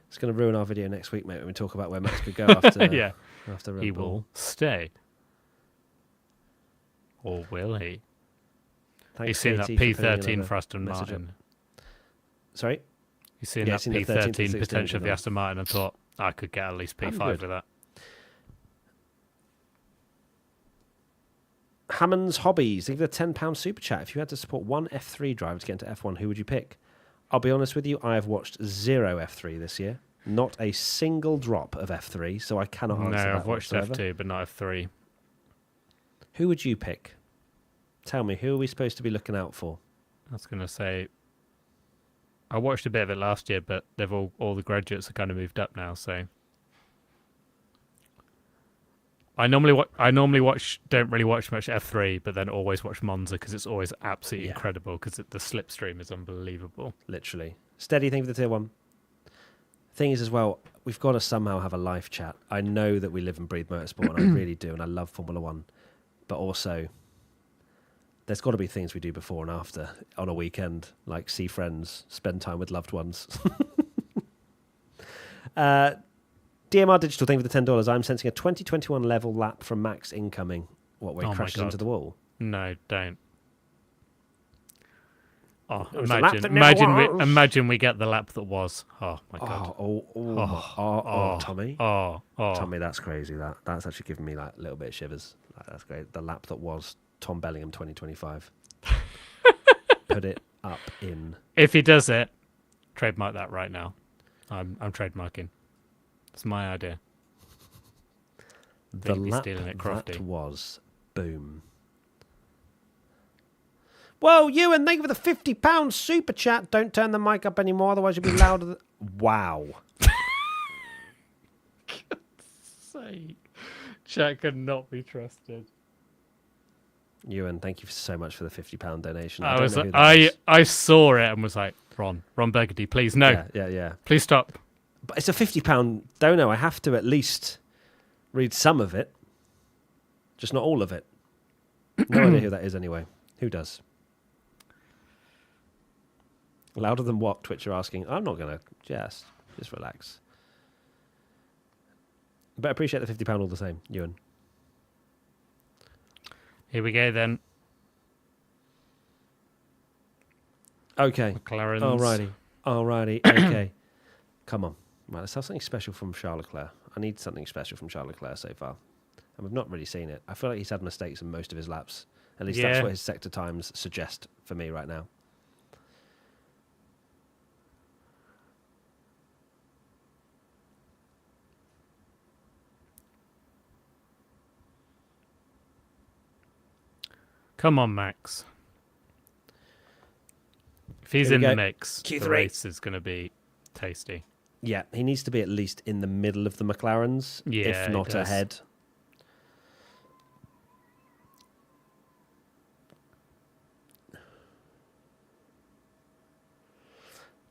S1: it's going to ruin our video next week, mate, when we talk about where Max could go after,
S2: Yeah.
S1: after Red
S2: He
S1: Bull.
S2: will stay. Or will he?
S1: Thanks,
S2: He's seen that
S1: Katie, for putting
S2: P13
S1: another
S2: for Aston
S1: message
S2: Martin.
S1: up. Sorry?
S2: He's seen
S1: Yeah,
S2: that
S1: he's seen the 13th and
S2: P13
S1: 16th
S2: potential of the
S1: one.
S2: Aston Martin and thought, I could get at least
S1: I'm
S2: P5
S1: good.
S2: with that.
S1: Hammond's Hobbies. Leave a £10 super chat. If you had to support one F3 driver to get into F1, who would you pick? I'll be honest with you, I have watched 0 F3 this year. Not a single drop of F3, so I cannot answer that
S2: No, I've watched
S1: whatsoever.
S2: F2, but not F3.
S1: Who would you pick? Tell me, who are we supposed to be looking out for?
S2: I was going to say, I watched a bit of it last year, but they've all the graduates have kind of moved up now, so. I normally don't really watch much F3, but then always watch Monza because it's always absolutely incredible because the slipstream is unbelievable.
S1: Literally. Steady thing for the tier 1. Thing is as well, we've got to somehow have a live chat. I know that we live and breathe motorsport, and I really do, and I love Formula 1. But also, there's got to be things we do before and after on a weekend, like see friends, spend time with loved ones. DMR Digital, thank you for the $10. I'm sensing a 2021 level lap from Max incoming. What, where he crashes into the wall?
S2: No, don't. Oh,
S1: It was the lap that never was.
S2: imagine we get the lap that was. Oh my god.
S1: Tommy.
S2: Oh.
S1: Tommy, that's crazy. That's actually giving me like a little bit of shivers. That's great. The lap that was Tom Bellingham 2025. Put it up in.
S2: If he does it, trademark that right now. I'm trademarking. It's my idea.
S1: The lap that was. Boom. Whoa, Ewan, thank you for the £50 super chat. Don't turn the mic up anymore, otherwise you'll be louder. Wow.
S2: Chat could not be trusted.
S1: Ewan, thank you so much for the £50 donation.
S2: I saw it and was like, Ron Burgundy, please, no.
S1: Yeah.
S2: Please stop.
S1: But it's a £50 dono. I have to at least read some of it. Just not all of it. No idea who that is anyway. Who does? Louder than what? Twitch are asking. I'm not going to. Just relax. But I appreciate the £50 all the same, Ewan.
S2: Here we go then.
S1: Okay.
S2: McLaren's.
S1: Alrighty. Okay. Come on. Right, let's have something special from Charles Leclerc. I need something special from Charles Leclerc so far. And we've not really seen it. I feel like he's had mistakes in most of his laps. At least that's what his sector times suggest for me right now.
S2: Come on, Max. If he's in the mix,
S1: Q3.
S2: the race is going to be tasty.
S1: Yeah, he needs to be at least in the middle of the McLarens,
S2: Yeah,
S1: if not ahead.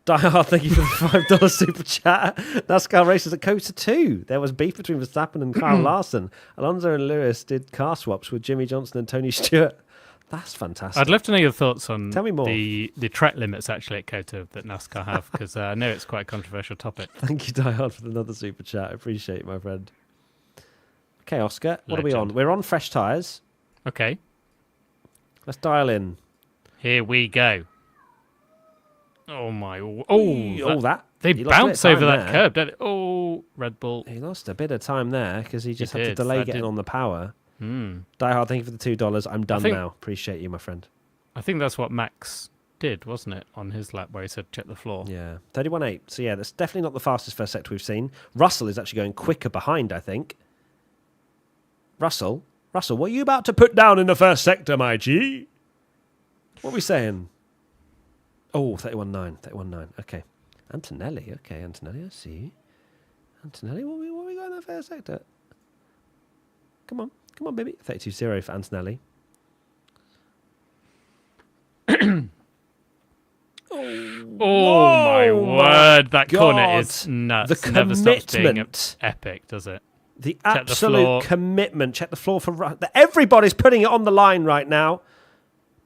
S1: Die Hard, thank you for the $5 super chat. NASCAR races at Coaster 2. There was beef between Verstappen and Kyle Larson. Alonso and Lewis did car swaps with Jimmy Johnson and Tony Stewart. That's fantastic.
S2: I'd love to know your thoughts on
S1: Tell me more.
S2: the track limits actually at COTA that NASCAR have, because I know it's quite a controversial topic.
S1: Thank you, Die Hard, for another super chat. I appreciate it, my friend. Okay, Oscar, what are we
S2: Legend.
S1: on? We're on fresh tyres.
S2: Okay,
S1: Let's dial in.
S2: here we go. Oh my! They
S1: he lost a bit
S2: bounce
S1: of
S2: over
S1: time
S2: that
S1: there.
S2: curb, don't it? Oh, Red Bull.
S1: He lost a bit of time there because he just had to
S2: did.
S1: delay
S2: That
S1: getting
S2: did-
S1: on the power.
S2: Hmm.
S1: Die Hard, thank you for the $2. I'm done
S2: think-
S1: now. Appreciate you, my friend.
S2: I think that's what Max did, wasn't it, on his lap where he said check the floor.
S1: Yeah, 31.8. So yeah, that's definitely not the fastest first sector we've seen. Russell is actually going quicker behind, I think. Russell, what are you about to put down in the first sector, my G? What are we saying? Oh, 31.9. Okay. Antonelli. Okay, Antonelli, I see. Antonelli, what are we going in the first sector? Come on, baby. 32.0 for Antonelli.
S2: Oh my word! That corner
S1: God.
S2: is nuts.
S1: The
S2: Never stops being
S1: commitment.
S2: epic, does it?
S1: The
S2: Check the
S1: absolute
S2: floor.
S1: commitment. Check the floor for everybody's putting it on the line right now.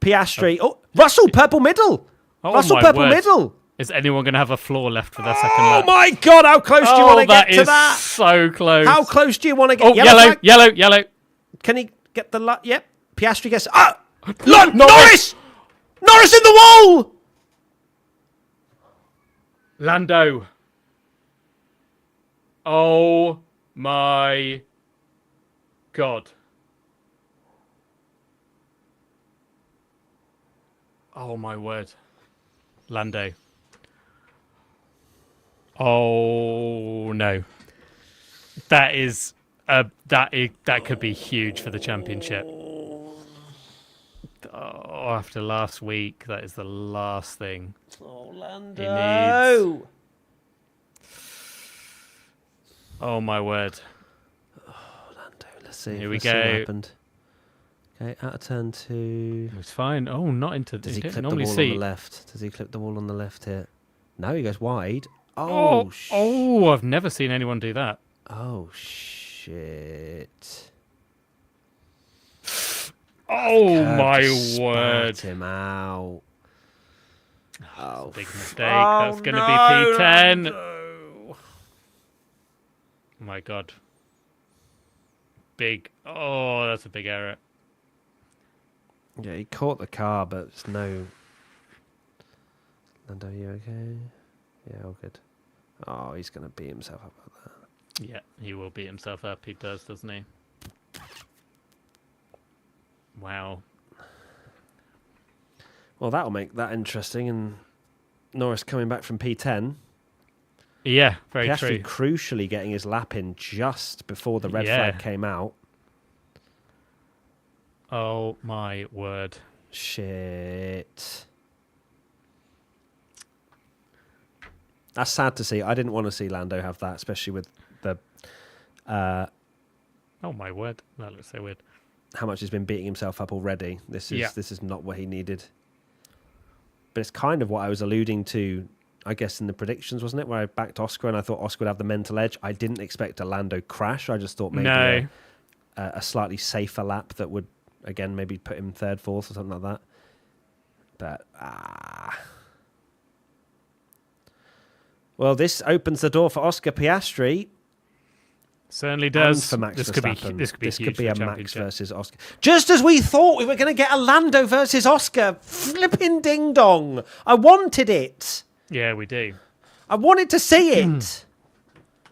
S1: Piastri. Oh, Russell, purple middle.
S2: Oh
S1: Russell,
S2: my
S1: purple
S2: word.
S1: middle.
S2: Is anyone going to have a floor left for their second
S1: Oh
S2: lap?
S1: my God! How close do you want to get to
S2: is
S1: that?
S2: so close.
S1: How close do you want to get?
S2: Oh,
S1: flag?
S2: yellow.
S1: Can he get the? Yep. Piastri gets. Norris! Norris in the wall.
S2: Lando. Oh my God. Oh my word. Lando. Oh no. That is that could be huge for the championship. Oh, after last week, that is the last thing.
S1: Oh,
S2: He
S1: Lando.
S2: needs. Oh my word.
S1: Lando. Let's see.
S2: Here we
S1: Let's see what
S2: go.
S1: happened. Okay, out of turn 2.
S2: It's fine. Oh, not into.
S1: Does
S2: you
S1: he
S2: don't
S1: clip the
S2: normally
S1: wall
S2: see.
S1: on the left? Does he clip the wall on the left here? No, he goes wide.
S2: Oh, I've never seen anyone do that.
S1: Oh, shit.
S2: Oh
S1: Curb
S2: my
S1: just
S2: word.
S1: spat him out. Oh,
S2: Big mistake. That's going to be P10.
S1: No.
S2: Oh my God. Big. Oh, that's a big error.
S1: Yeah, he caught the car, but it's no. Lando, you okay? Yeah, all good. Oh, he's going to beat himself up like that.
S2: Yeah, he will beat himself up. He does, doesn't he? Wow.
S1: Well, that'll make that interesting. And Norris coming back from P10.
S2: Yeah, very
S1: He
S2: true.
S1: actually crucially getting his lap in just before the red
S2: Yeah.
S1: flag came out.
S2: Oh my word.
S1: Shit. That's sad to see. I didn't want to see Lando have that, especially with the
S2: Oh my word. That looks so weird.
S1: how much he's been beating himself up already. This is not what he needed. But it's kind of what I was alluding to, I guess, in the predictions, wasn't it? Where I backed Oscar and I thought Oscar would have the mental edge. I didn't expect a Lando crash. I just thought maybe a slightly safer lap that would, again, maybe put him third, fourth or something like that. But, Well, this opens the door for Oscar Piastri.
S2: Certainly
S1: And
S2: does.
S1: for Max
S2: This
S1: Verstappen.
S2: could be huge for
S1: a
S2: the
S1: Max
S2: championship.
S1: versus Oscar. Just as we thought we were going to get a Lando versus Oscar. Flipping ding dong. I wanted it.
S2: Yeah, we do.
S1: I wanted to see it.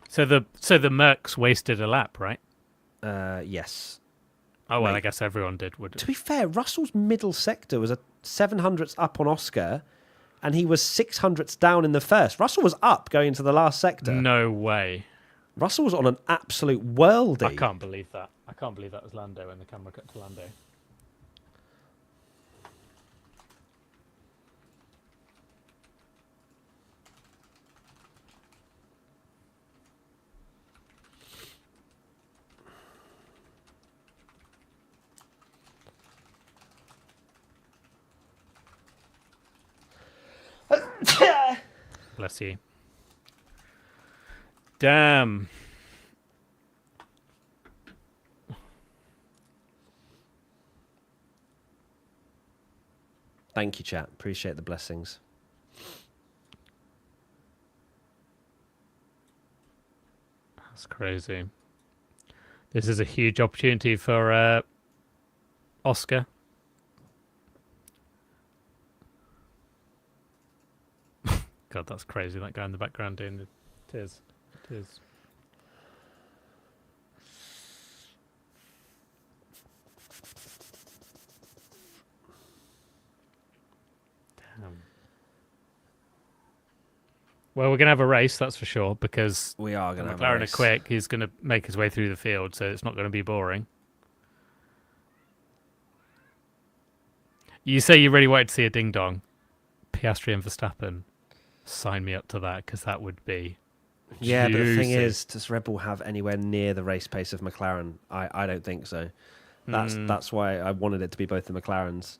S2: So the Mercs wasted a lap, right?
S1: Yes.
S2: Oh well,
S1: Wait.
S2: I guess everyone did. Would
S1: To be fair, Russell's middle sector was a 700ths up on Oscar, and he was 600ths down in the first. Russell was up going into the last sector.
S2: No way.
S1: Russell was on an absolute worldie.
S2: I can't believe that. I can't believe that was Lando when the camera cut to Lando. Bless you. Damn.
S1: Thank you, chat. Appreciate the blessings.
S2: That's crazy. This is a huge opportunity for Oscar. God, that's crazy. That guy in the background doing the tears. Tears. Damn. Well, we're going to have a race, that's for sure, because
S1: We are going to have a
S2: McLaren
S1: race.
S2: are quick. He's going to make his way through the field, so it's not going to be boring. You say you really wanted to see a ding-dong. Piastri and Verstappen. Sign me up to that, because that would be
S1: Yeah, but the thing
S2: juicy.
S1: is, does Red Bull have anywhere near the race pace of McLaren? I don't think so. That's why I wanted it to be both the McLarens.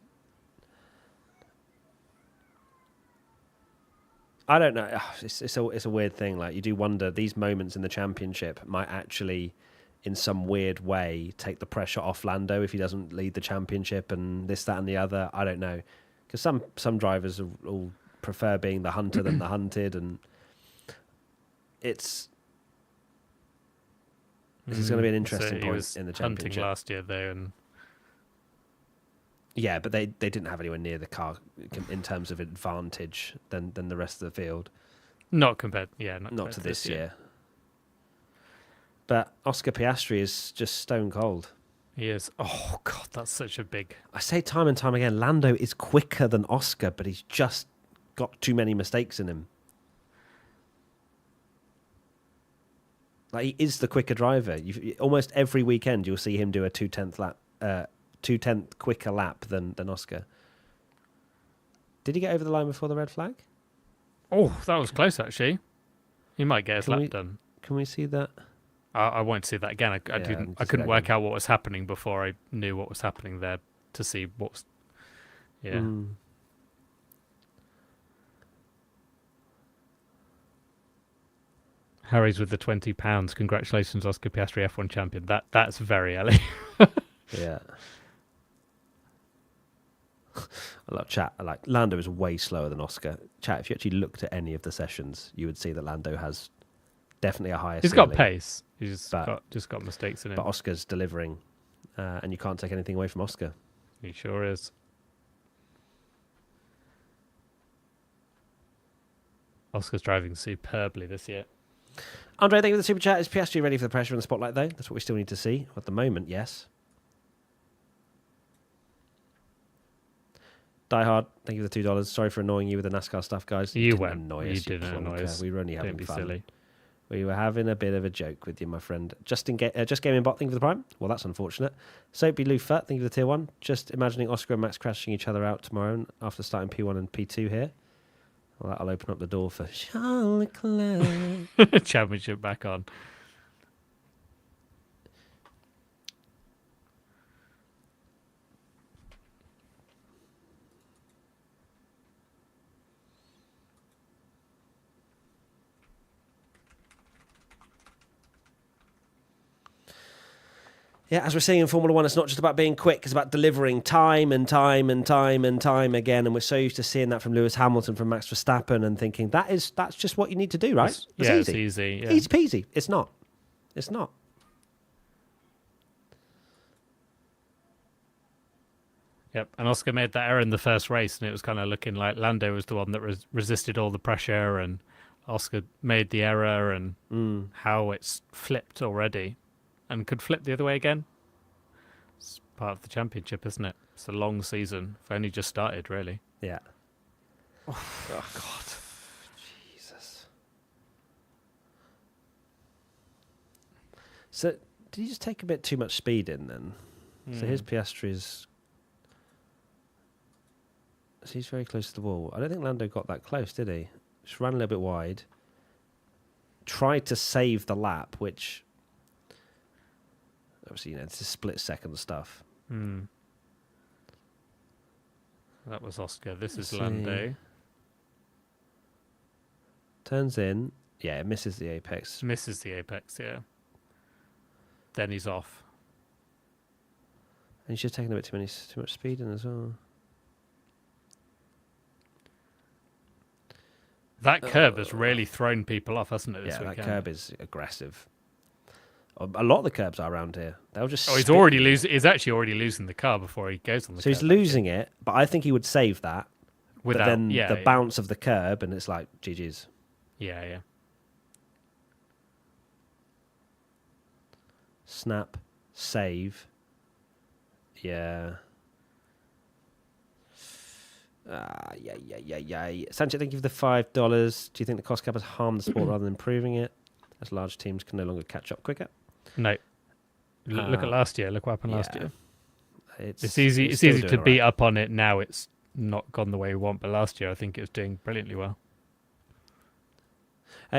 S1: I don't know. It's a weird thing. Like, you do wonder, these moments in the championship might actually, in some weird way, take the pressure off Lando if he doesn't lead the championship and this, that, and the other. I don't know, because some drivers will prefer being the hunter than the hunted, and this is going to be an interesting point in the championship.
S2: Hunting last year though, and
S1: yeah, but they didn't have anywhere near the car in terms of advantage than the rest of the field.
S2: not compared
S1: Not to this year. But Oscar Piastri is just stone cold.
S2: He is. Oh God, that's such a big.
S1: I say time and time again, Lando is quicker than Oscar, but he's just got too many mistakes in him. Like, he is the quicker driver. Almost every weekend you'll see him do a 2/10 quicker lap than Oscar. Did he get over the line before the red flag?
S2: Oh, that was close actually. He might get his
S1: Can
S2: lap
S1: we-
S2: done.
S1: Can we see that?
S2: I won't see that again. I
S1: need to see
S2: couldn't
S1: that
S2: work
S1: again.
S2: out what was happening before I knew what was happening there to see what was. Yeah.
S1: Mm.
S2: Harry's with the £20. Congratulations, Oscar Piastri, F1 champion. That's very Ellie.
S1: Yeah. I love chat. Like, Lando is way slower than Oscar. Chat, if you actually looked at any of the sessions, you would see that Lando has definitely a higher
S2: He's got
S1: ceiling,
S2: pace. He's
S1: But-
S2: just got mistakes in him.
S1: but Oscar's delivering, and you can't take anything away from Oscar.
S2: He sure is. Oscar's driving superbly this year.
S1: Andre, thank you for the super chat. Is Piastri ready for the pressure and the spotlight, though? That's what we still need to see. At the moment, yes. Die Hard, thank you for the $2. Sorry for annoying you with the NASCAR stuff, guys.
S2: You
S1: didn't
S2: weren't.
S1: annoy
S2: You
S1: us,
S2: didn't annoy
S1: plonker.
S2: us.
S1: We were only having
S2: Don't be
S1: fun.
S2: silly.
S1: We were having a bit of a joke with you, my friend. Just Gaming Bot, thank you for the prime. Well, that's unfortunate. Soapy Loofert, thank you for the tier 1. Just imagining Oscar and Max crashing each other out tomorrow after starting P1 and P2 here. Well, that'll open up the door for Charles Leclerc.
S2: Championship back on.
S1: Yeah, as we're seeing in Formula One, it's not just about being quick, it's about delivering time and time and time and time again. And we're so used to seeing that from Lewis Hamilton, from Max Verstappen, and thinking that's just what you need to do, right?
S2: It's easy. Yeah.
S1: Easy peasy. It's not. It's not.
S2: Yep, and Oscar made that error in the first race, and it was kind of looking like Lando was the one that resisted all the pressure, and Oscar made the error, and how it's flipped already, and could flip the other way again. It's part of the championship, isn't it? It's a long season. We've only just started, really.
S1: Yeah. Oh, God. Jesus. So, did he just take a bit too much speed in then? So here's Piastri's. So he's very close to the wall. I don't think Lando got that close, did he? Just ran a little bit wide. Tried to save the lap, which obviously, this is split-second stuff.
S2: That was Oscar. This is
S1: Let's see.
S2: Lando.
S1: Turns in. Yeah, it misses the apex.
S2: Misses the apex, yeah. Then he's off.
S1: And he's just taking a bit too much speed in as well.
S2: That curb has really thrown people off, hasn't it, this weekend?
S1: That curb is aggressive. A lot of the curbs are around here. They'll just.
S2: Oh, he's actually already losing the car before he goes on the curb.
S1: So he's losing it, but I think he would save that. But then the bounce of the curb, and it's like, GG's.
S2: Yeah.
S1: Snap, save. Yeah. Yeah. Sancho, thank you for the $5. Do you think the cost cap has harmed the sport rather than improving it? As large teams can no longer catch up quicker.
S2: No. Look at last year. Look what happened last year.
S1: It's
S2: easy. It's easy to beat up on it now. It's not gone the way we want, but last year I think it was doing brilliantly well.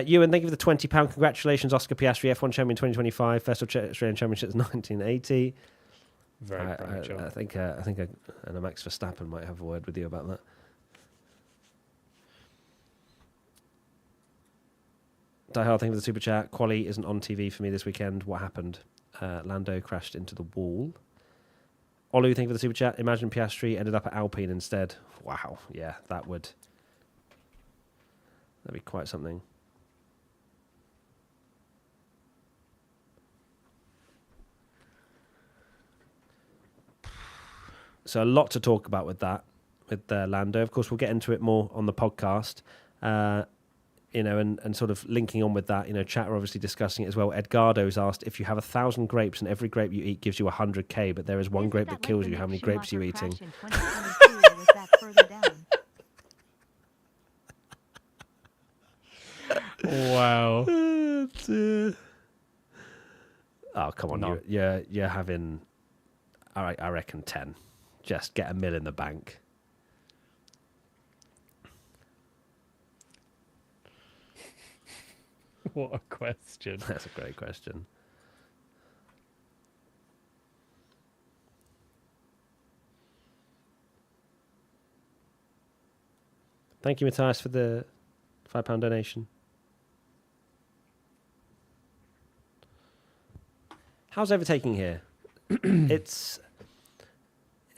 S1: Ewan, thank you for the £20. Congratulations, Oscar Piastri, F1 champion 2025, first Australian championship since 1980.
S2: Very proud job.
S1: I think and Max Verstappen might have a word with you about that. Die Hard, thank you for the super chat. Quali isn't on TV for me this weekend. What happened? Lando crashed into the wall. Olu, thank you for the super chat. Imagine Piastri ended up at Alpine instead. Wow, yeah, that'd be quite something. So a lot to talk about with that, with Lando. Of course, we'll get into it more on the podcast, and sort of linking on with that. Chat are obviously discussing it as well. Edgardo's asked, if you have 1,000 grapes and every grape you eat gives you 100k, but there is one grape that kills you, how many grapes are you eating?
S2: Wow.
S1: Oh, come on. No. You're having, I reckon 10. Just get $1 million in the bank.
S2: What a question.
S1: That's a great question. Thank you, Matthias, for the £5 donation. How's overtaking here? It's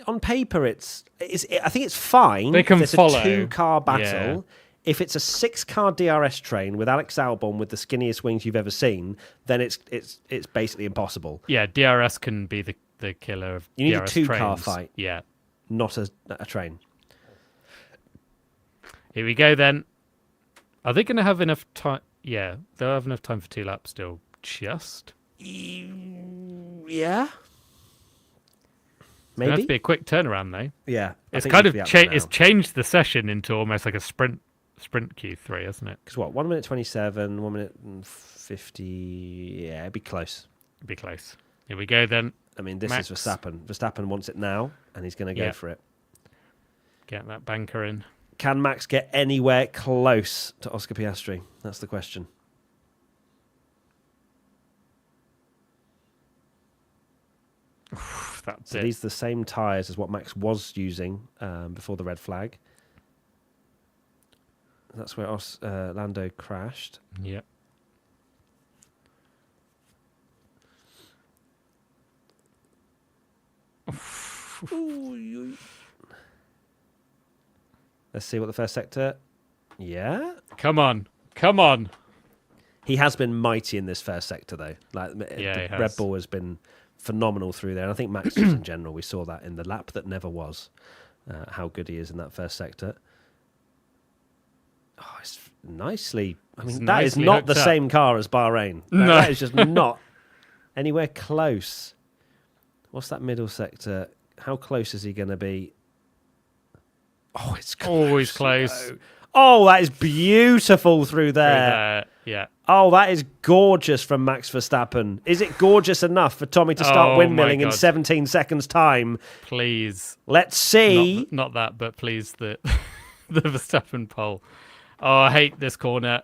S1: on paper. I think it's fine.
S2: They can follow.
S1: It's a 2-car battle.
S2: Yeah.
S1: If it's a 6-car DRS train with Alex Albon with the skinniest wings you've ever seen, then it's basically impossible.
S2: Yeah, DRS can be the killer of
S1: You need
S2: DRS
S1: a 2-car
S2: trains.
S1: fight.
S2: Yeah.
S1: Not a train.
S2: Here we go then. Are they going to have enough time? Yeah, they'll have enough time for 2 laps still. Just.
S1: Yeah.
S2: Maybe. It has to be a quick turnaround though.
S1: Yeah.
S2: It's kind of it's changed the session into almost like a sprint Q3, hasn't it?
S1: Because 1 minute 27, 1 minute and 50. Yeah, it'd be close. Here we go then.
S2: I mean,
S1: this is Verstappen. Verstappen wants it now, and he's going to go for it.
S2: Get that banker in.
S1: Can Max get anywhere close to Oscar Piastri? That's the question. So these are the same tyres as what Max was using before the red flag. That's where Lando crashed.
S2: Yep.
S1: Let's see what the first sector. Yeah.
S2: Come on.
S1: He has been mighty in this first sector, though. Red Bull has been phenomenal through there. And I think Max in general, we saw that in the lap that never was, how good he is in that first sector. Oh, it's nicely. I mean, that is not the same car as Bahrain. No. That is just not anywhere close. What's that middle sector? How close is he going to be? Oh, it's close.
S2: Always close.
S1: Oh, that is beautiful through there.
S2: Yeah.
S1: Oh, that is gorgeous from Max Verstappen. Is it gorgeous enough for Tommy to start windmilling in 17 seconds' time?
S2: Please.
S1: Let's see.
S2: Not that, but please the Verstappen pole. Oh, I hate this corner.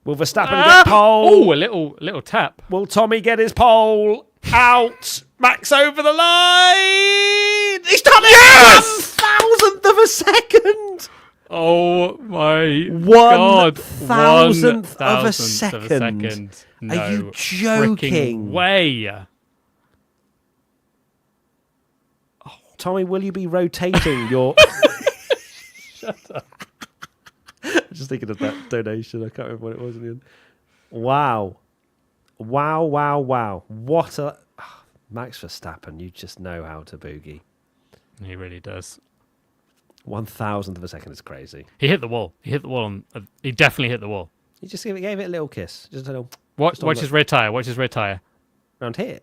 S1: Will Verstappen get pole?
S2: Oh, a little tap.
S1: Will Tommy get his pole? Out. Max over the line. He's done it.
S2: Yes!
S1: 1,000th of a second.
S2: Oh my
S1: One
S2: God.
S1: thousandth of a
S2: 1,000th
S1: second.
S2: No
S1: Are you
S2: freaking
S1: joking?
S2: way.
S1: Tommy, will you be rotating your... Shut up. I'm just thinking of that donation. I can't remember what it was in the end. Wow. Wow. What a... Max Verstappen, you just know how to boogie.
S2: He really does.
S1: 1,000th of a second is crazy.
S2: He hit the wall. He definitely hit the wall.
S1: He just gave it a little kiss. Just a little...
S2: Watch his rear tyre. Watch his rear tyre.
S1: Round here.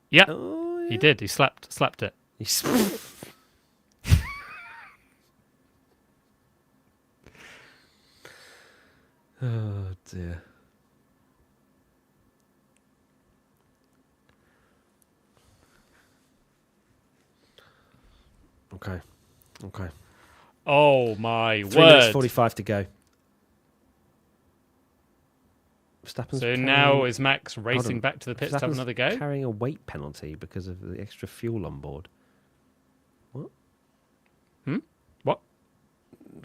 S2: Yeah.
S1: Oh, yeah.
S2: He did. He slapped it.
S1: Oh, dear. Okay.
S2: Oh my
S1: 3 minutes
S2: word.
S1: 45 to go. Verstappen's
S2: So now is Max racing back to the pits to have
S1: Verstappen's
S2: another go?
S1: carrying a weight penalty because of the extra fuel on board. What?
S2: What?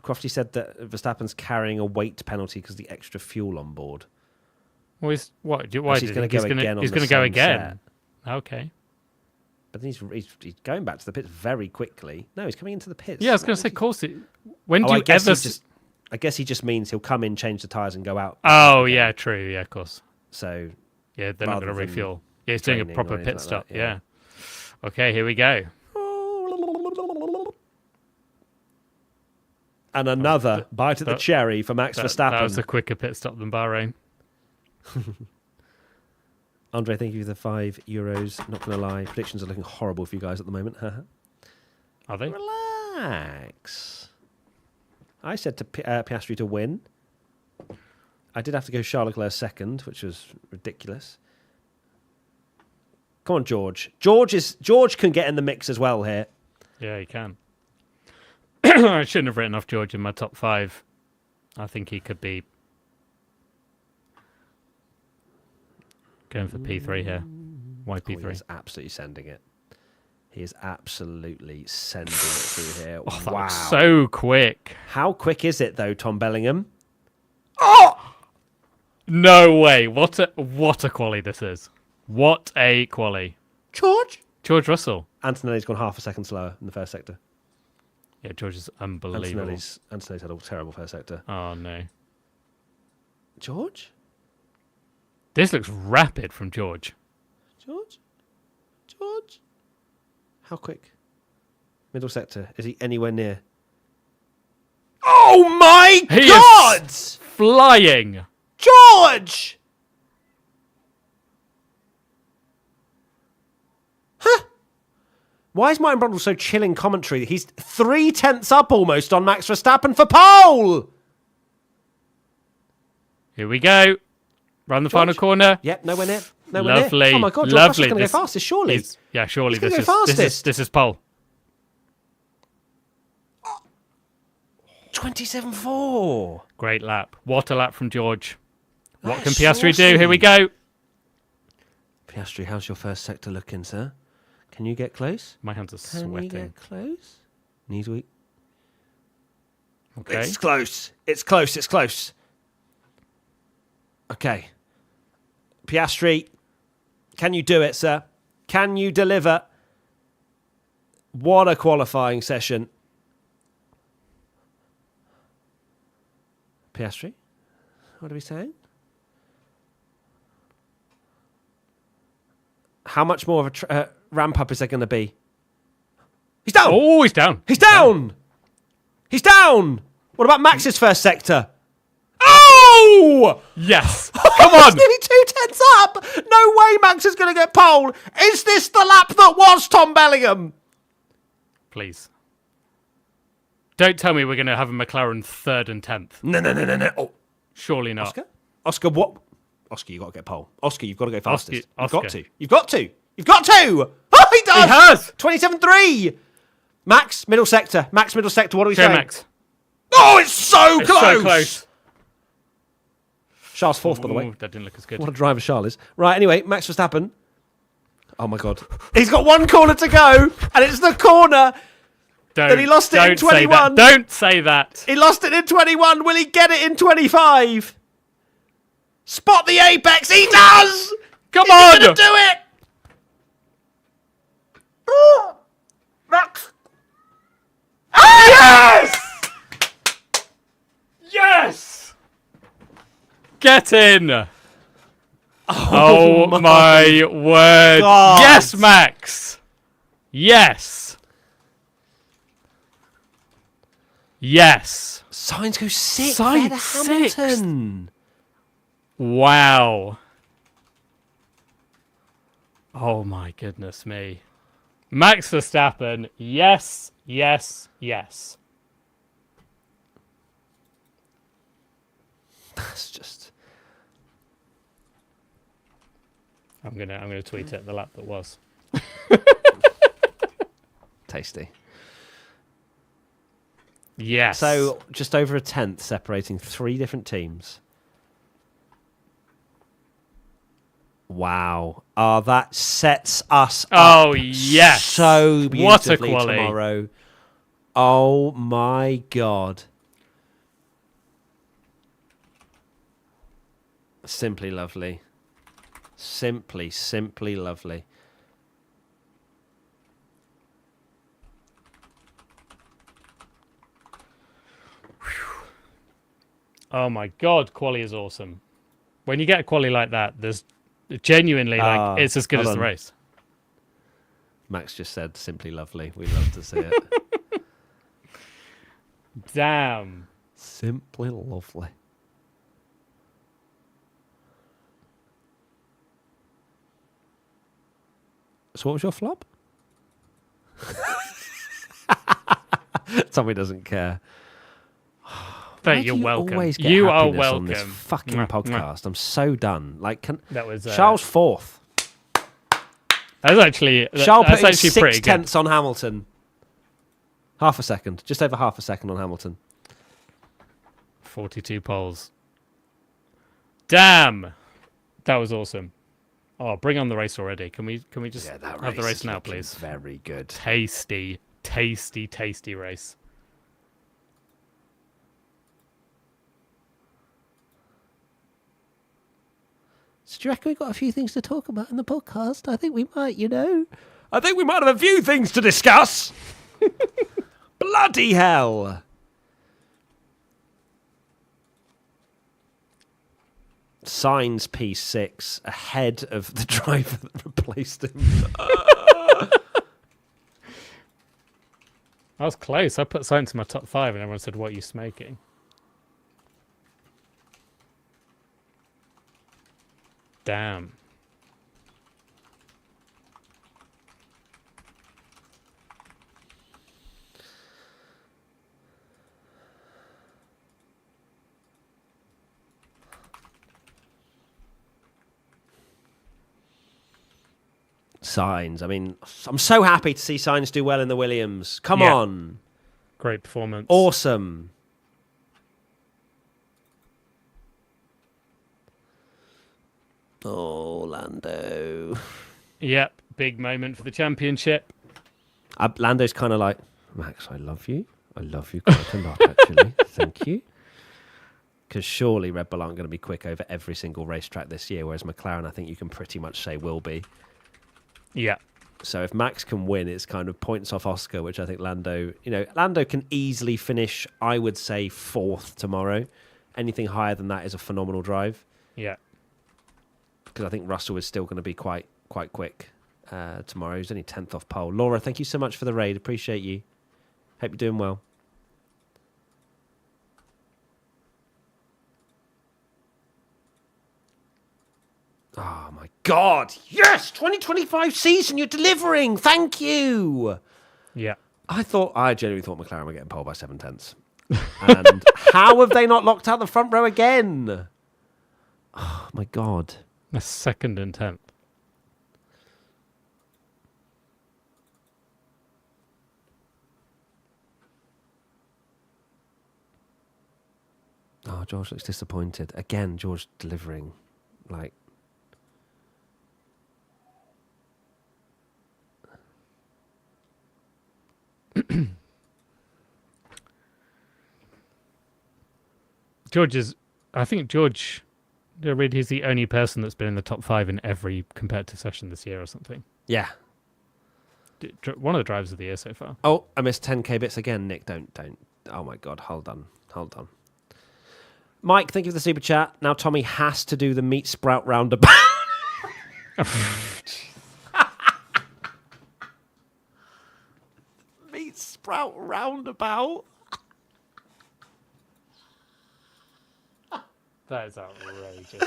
S1: Crofty said that Verstappen's carrying a weight penalty because of the extra fuel on board.
S2: Well, why
S1: He's going to go again.
S2: He's going to go again. Okay.
S1: But then he's going back to the pits very quickly. No, he's coming into the pits.
S2: Yeah, I was going to say, of course. When do
S1: I
S2: you
S1: guess
S2: ever?
S1: I guess he just means he'll come in, change the tyres, and go out.
S2: Oh yeah, true. Yeah, of course.
S1: So
S2: yeah, they're not going to
S1: rather than
S2: refuel. Yeah, he's doing a
S1: training
S2: proper
S1: or anything
S2: pit
S1: like
S2: stop.
S1: that,
S2: Yeah. Okay, here we go.
S1: And another bite at the cherry for Max Verstappen.
S2: That was a quicker pit stop than Bahrain.
S1: Andre, thank you for the €5. Not going to lie, predictions are looking horrible for you guys at the moment.
S2: Are they?
S1: Relax. I said to Piastri to win. I did have to go Charles Leclerc second, which was ridiculous. Come on, George. George can get in the mix as well here.
S2: Yeah, he can. I shouldn't have written off George in my top 5. I think he could be going for P3 here. Why P3?
S1: He is absolutely sending it. He is absolutely sending it through here.
S2: Oh, that
S1: wow.
S2: was so quick.
S1: How quick is it, though, Tom Bellingham?
S2: Oh! No way. What a quali this is. What a quali. George Russell.
S1: Antonelli's gone half a second slower in the first sector.
S2: Yeah, George is unbelievable.
S1: Antonelli's had a terrible first sector.
S2: Oh, no.
S1: George?
S2: This looks rapid from George.
S1: George? How quick? Middle sector. Is he anywhere near? Oh my God!
S2: Is flying.
S1: George! Huh? Why is Martin Brundle so chill in commentary? He's 3/10 up almost on Max Verstappen for pole!
S2: Here we go. Round the final corner.
S1: Yep, nowhere near.
S2: Lovely.
S1: Near. Oh my God, George
S2: lovely.
S1: Russell's going to go fastest, surely.
S2: Yeah, surely
S1: He's gonna go fastest.
S2: This is pole.
S1: 27.4.
S2: Great lap. What a lap from George. What can
S1: That's
S2: Piastri do?
S1: awesome.
S2: Here we go.
S1: Piastri, how's your first sector looking, sir? Can you get close?
S2: My hands are
S1: Can
S2: sweating.
S1: you get close? Knees weak.
S2: Okay.
S1: It's close. It's close. It's close. Okay. Piastri, can you do it, sir? Can you deliver? What a qualifying session. Piastri, what are we saying? How much more of a ramp up is there going to be? He's down.
S2: Oh, he's down.
S1: He's down. He's down. What about Max's first sector? Oh!
S2: Yes. Come
S1: He's
S2: on.
S1: nearly 2/10 up. No way Max is going to get pole. Is this the lap that was Tom Bellingham?
S2: Please. Don't tell me we're going to have a McLaren 3rd and 10th.
S1: No. Oh,
S2: Surely not.
S1: Oscar, what? Oscar, you've got to get pole. Oscar, you've got to go fastest.
S2: Oscar.
S1: You've got to. Oh, he does.
S2: He has.
S1: 27.3. Max, middle sector. What are we
S2: Show
S1: saying?
S2: Max.
S1: Oh, it's so
S2: It's
S1: close.
S2: so close.
S1: Charles fourth, by the way.
S2: Ooh, that didn't look as good.
S1: What a driver Charles is. Right, anyway, Max Verstappen. Oh, my God. He's got one corner to go, and it's the corner. Then he lost it in
S2: Don't say
S1: 21.
S2: that. Don't say that.
S1: He lost it in 21. Will he get it in 25? Spot the apex. He does.
S2: Come
S1: Is
S2: on.
S1: he gonna do it? Oh, Max.
S2: Yes! Yes! Get in! Oh my word.
S1: God.
S2: Yes, Max! Yes! Yes!
S1: Sainz goes 6th.
S2: Sainz
S1: ahead of Hamilton.
S2: Wow. Oh my goodness me. Max Verstappen, yes, yes, yes.
S1: That's just...
S2: I'm gonna tweet it, the lap that was.
S1: tasty.
S2: Yes.
S1: So just over a tenth separating 3 different teams. Wow. Oh, that sets us up
S2: yes.
S1: so beautifully
S2: What a quali.
S1: tomorrow. Oh my God. Simply lovely. Simply lovely.
S2: Oh my God, quali is awesome. When you get a quali like that, there's genuinely like it's as good as the race.
S1: Max just said simply lovely. We love to see it.
S2: Damn.
S1: Simply lovely. So what was your flop? Tommy doesn't care.
S2: But you're welcome.
S1: Always get
S2: you are
S1: happiness
S2: welcome.
S1: on this fucking podcast. I'm so done. Like,
S2: that was
S1: Charles 4th.
S2: That's actually
S1: Charles
S2: that's
S1: putting
S2: actually
S1: 6
S2: pretty good.
S1: tenths on Hamilton. Half a second, just over half a second on Hamilton.
S2: 42 poles. Damn, that was awesome. Oh, bring on the race already. Can we just have the race now, please?
S1: Very good.
S2: Tasty, tasty, tasty race.
S1: So do you reckon we've got a few things to talk about in the podcast? I think we might, you know. I think we might have a few things to discuss. Bloody hell. Sainz P6 ahead of the driver that replaced him.
S2: I was close. I put Sainz in my top 5 and everyone said, what are you smoking? Damn.
S1: Sainz. I mean, I'm so happy to see Sainz do well in the Williams. Come
S2: Yeah.
S1: on.
S2: Great performance.
S1: Awesome. Oh, Lando.
S2: Yep, big moment for the championship.
S1: Lando's kind of like, Max, I love you. I love you quite a lot, actually. Thank you. Because surely Red Bull aren't going to be quick over every single racetrack this year, whereas McLaren, I think you can pretty much say will be.
S2: Yeah.
S1: So if Max can win, it's kind of points off Oscar, which I think Lando can easily finish, I would say, 4th tomorrow. Anything higher than that is a phenomenal drive.
S2: Yeah.
S1: Because I think Russell is still going to be quite quick tomorrow. He's only 10th off pole. Laura, thank you so much for the raid. Appreciate you. Hope you're doing well. Oh my God. Yes! 2025 season, you're delivering. Thank you.
S2: Yeah.
S1: I genuinely thought McLaren were getting pole by 7 tenths. And how have they not locked out the front row again? Oh my God.
S2: A 2nd and 10th.
S1: Oh, George looks disappointed. Again, George delivering. Like...
S2: I think George, did I read he's the only person that's been in the top 5 in every competitive session this year or something.
S1: Yeah.
S2: One of the drivers of the year so far.
S1: Oh, I missed 10k bits again, Nick. Don't. Oh my God, hold on. Mike, thank you for the super chat. Now Tommy has to do the meat sprout roundabout. Meat sprout roundabout.
S2: That is outrageous.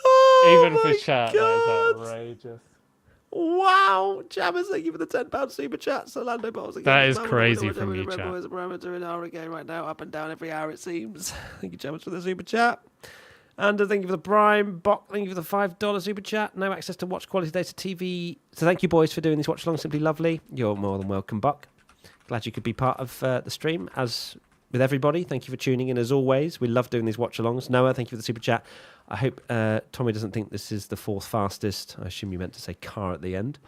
S1: Oh
S2: Even for chat,
S1: God.
S2: that is outrageous.
S1: Wow, Jammers, thank you for the £10 super chat. Orlando Bottles again.
S2: That is crazy from you, chat.
S1: There's a parameter in our game right now, up and down every hour it seems. Thank you, Jammers, for the super chat. And thank you for the Prime. Bok, thank you for the $5 super chat. No access to watch quality data TV. So thank you, boys, for doing this watch along. Simply lovely. You're more than welcome, Buck. Glad you could be part of the stream. As with everybody, thank you for tuning in as always. We love doing these watch alongs. Noah, thank you for the super chat. I hope Tommy doesn't think this is the 4th fastest. I assume you meant to say car at the end.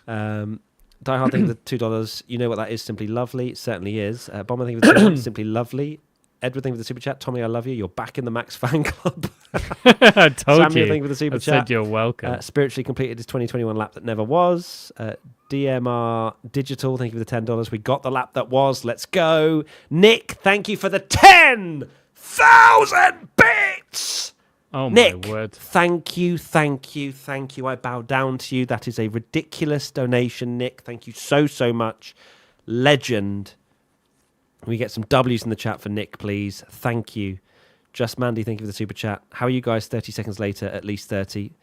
S1: Die Hard, thank you for the $2. You know what that is, simply lovely. It certainly is. Bomber, thank you for the $2. Simply lovely. Edward, thank you for the super chat. Tommy, I love you. You're back in the Max fan club.
S2: I told
S1: Samuel,
S2: you.
S1: thank you for the super
S2: I
S1: chat.
S2: said you're welcome.
S1: Spiritually completed his 2021 lap that never was. DMR Digital, thank you for the $10. We got the lap that was. Let's go. Nick, thank you for the 10,000 bits.
S2: Oh,
S1: Nick,
S2: my word.
S1: thank you. I bow down to you. That is a ridiculous donation, Nick. Thank you so much. Legend. Can we get some W's in the chat for Nick, please? Thank you. Just Mandy, thank you for the super chat. How are you guys 30 seconds later, at least 30?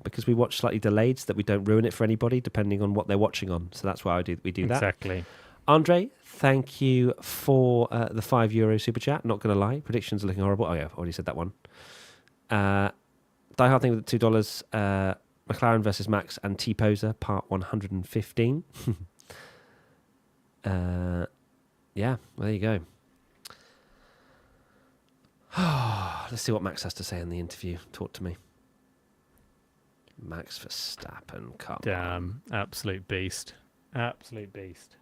S1: Because we watch slightly delayed so that we don't ruin it for anybody, depending on what they're watching on. So that's why we do that.
S2: Exactly.
S1: Andre, thank you for the €5 super chat. Not going to lie. Predictions are looking horrible. Oh, yeah, I've already said that one. Die Hard thing with the $2. McLaren versus Max and T-Poser, part 115. Yeah, well, there you go. Let's see what Max has to say in the interview. Talk to me. Max Verstappen, come on.
S2: Damn, absolute beast. Absolute beast.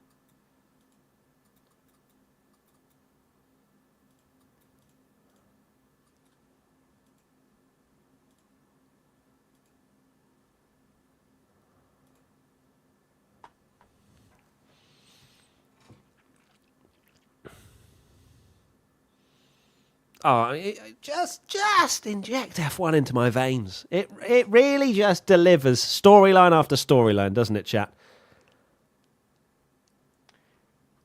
S1: Oh, just inject F1 into my veins. It really just delivers storyline after storyline, doesn't it, chat?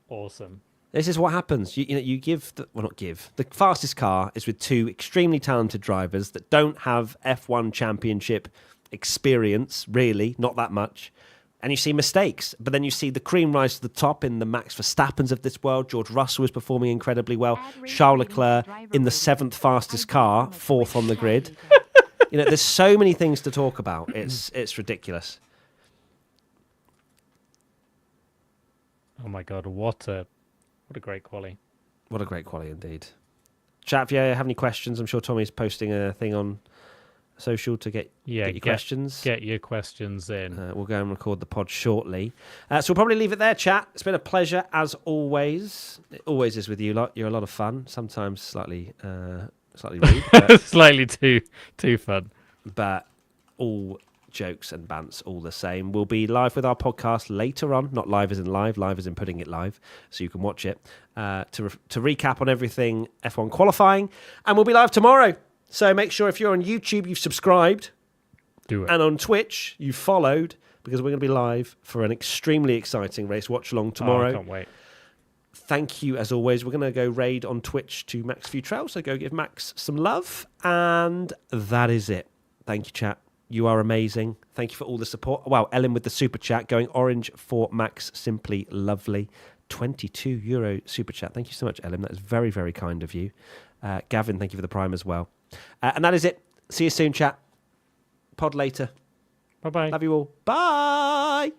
S2: Awesome.
S1: This is what happens. You give the fastest car is with 2 extremely talented drivers that don't have F1 championship experience, really, not that much. And you see mistakes, but then you see the cream rise to the top in the Max Verstappens of this world. George Russell was performing incredibly well. Charles Leclerc in the 7th fastest car, 4th on the grid. There's so many things to talk about. It's ridiculous.
S2: Oh my God, what a great quali.
S1: What a great quali indeed. Chat, if you have any questions, I'm sure Tommy's posting a thing on social to get your questions.
S2: Get your questions in.
S1: We'll go and record the pod shortly. So we'll probably leave it there, chat. It's been a pleasure, as always. It always is with you lot. You're a lot of fun. Sometimes slightly rude. But,
S2: slightly too fun.
S1: But all jokes and bants all the same. We'll be live with our podcast later on. Not live as in live as in putting it live, so you can watch it. To recap on everything F1 qualifying. And we'll be live tomorrow. So make sure if you're on YouTube, you've subscribed.
S2: Do it.
S1: And on Twitch, you've followed, because we're going to be live for an extremely exciting race watch along tomorrow.
S2: I can't wait.
S1: Thank you, as always. We're going to go raid on Twitch to Max Futrell, so go give Max some love. And that is it. Thank you, chat. You are amazing. Thank you for all the support. Wow, Ellen with the super chat, going orange for Max. Simply lovely. €22 super chat. Thank you so much, Ellen. That is very, very kind of you. Gavin, thank you for the Prime as well. And that is it. See you soon, chat. Pod later.
S2: Bye-bye.
S1: Love you all. Bye.